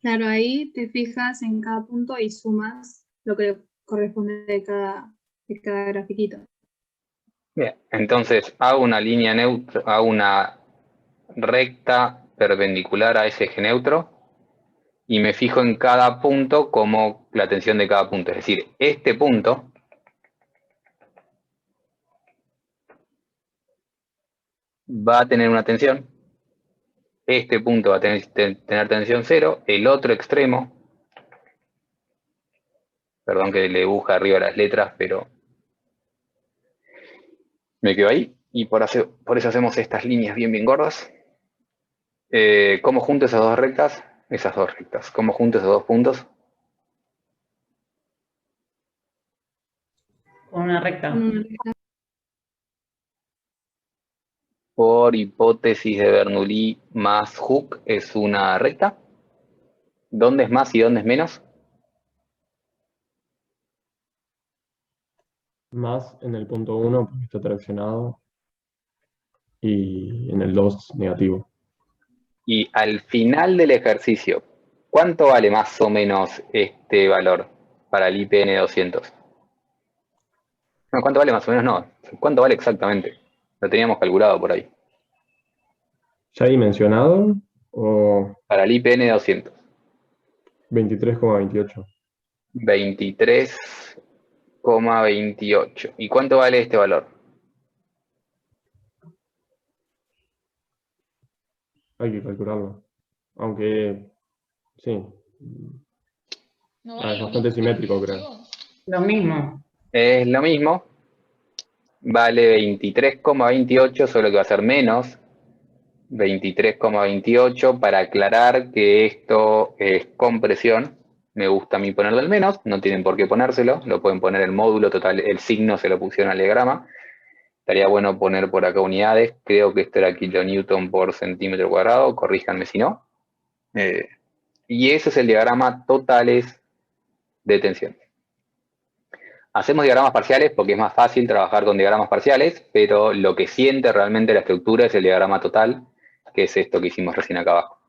claro, ahí te fijas en cada punto y sumas lo que corresponde de cada grafiquito. Bien, entonces hago una línea neutra, hago una recta perpendicular a ese eje neutro y me fijo en cada punto como la tensión de cada punto. Es decir, este punto va a tener una tensión, este punto va a tener tensión cero, el otro extremo, perdón que le dibuja arriba las letras, pero me quedo ahí, y por eso hacemos estas líneas bien gordas. ¿Cómo junto esas dos rectas? Esas dos rectas. ¿Cómo junto esos dos puntos? Con una recta. Por hipótesis de Bernoulli más Hooke es una recta. ¿Dónde es más y dónde es menos? Más en el punto 1 porque está traccionado y en el 2 negativo. Y al final del ejercicio, ¿cuánto vale más o menos este valor para el IPN 200? No, ¿cuánto vale más o menos? No, ¿cuánto vale exactamente? Lo teníamos calculado por ahí. ¿Ya dimensionado o Para el IPN 200. 23,28? 23,28. ¿Y cuánto vale este valor? hay que calcularlo. Aunque, sí. No Es vale lo bastante mismo, simétrico, creo. chicos. Lo mismo. Es lo mismo. Vale 23,28, solo que va a ser menos 23,28, para aclarar que esto es compresión. Me gusta a mí ponerlo al menos, no tienen por qué ponérselo, lo pueden poner el módulo, total, el signo se lo pusieron al diagrama. Estaría bueno poner por acá unidades, creo que esto era kilonewton por centímetro cuadrado, corríjanme si no. Y ese es el diagrama totales de tensión. Hacemos diagramas parciales porque es más fácil trabajar con diagramas parciales, pero lo que siente realmente la estructura es el diagrama total, que es esto que hicimos recién acá abajo.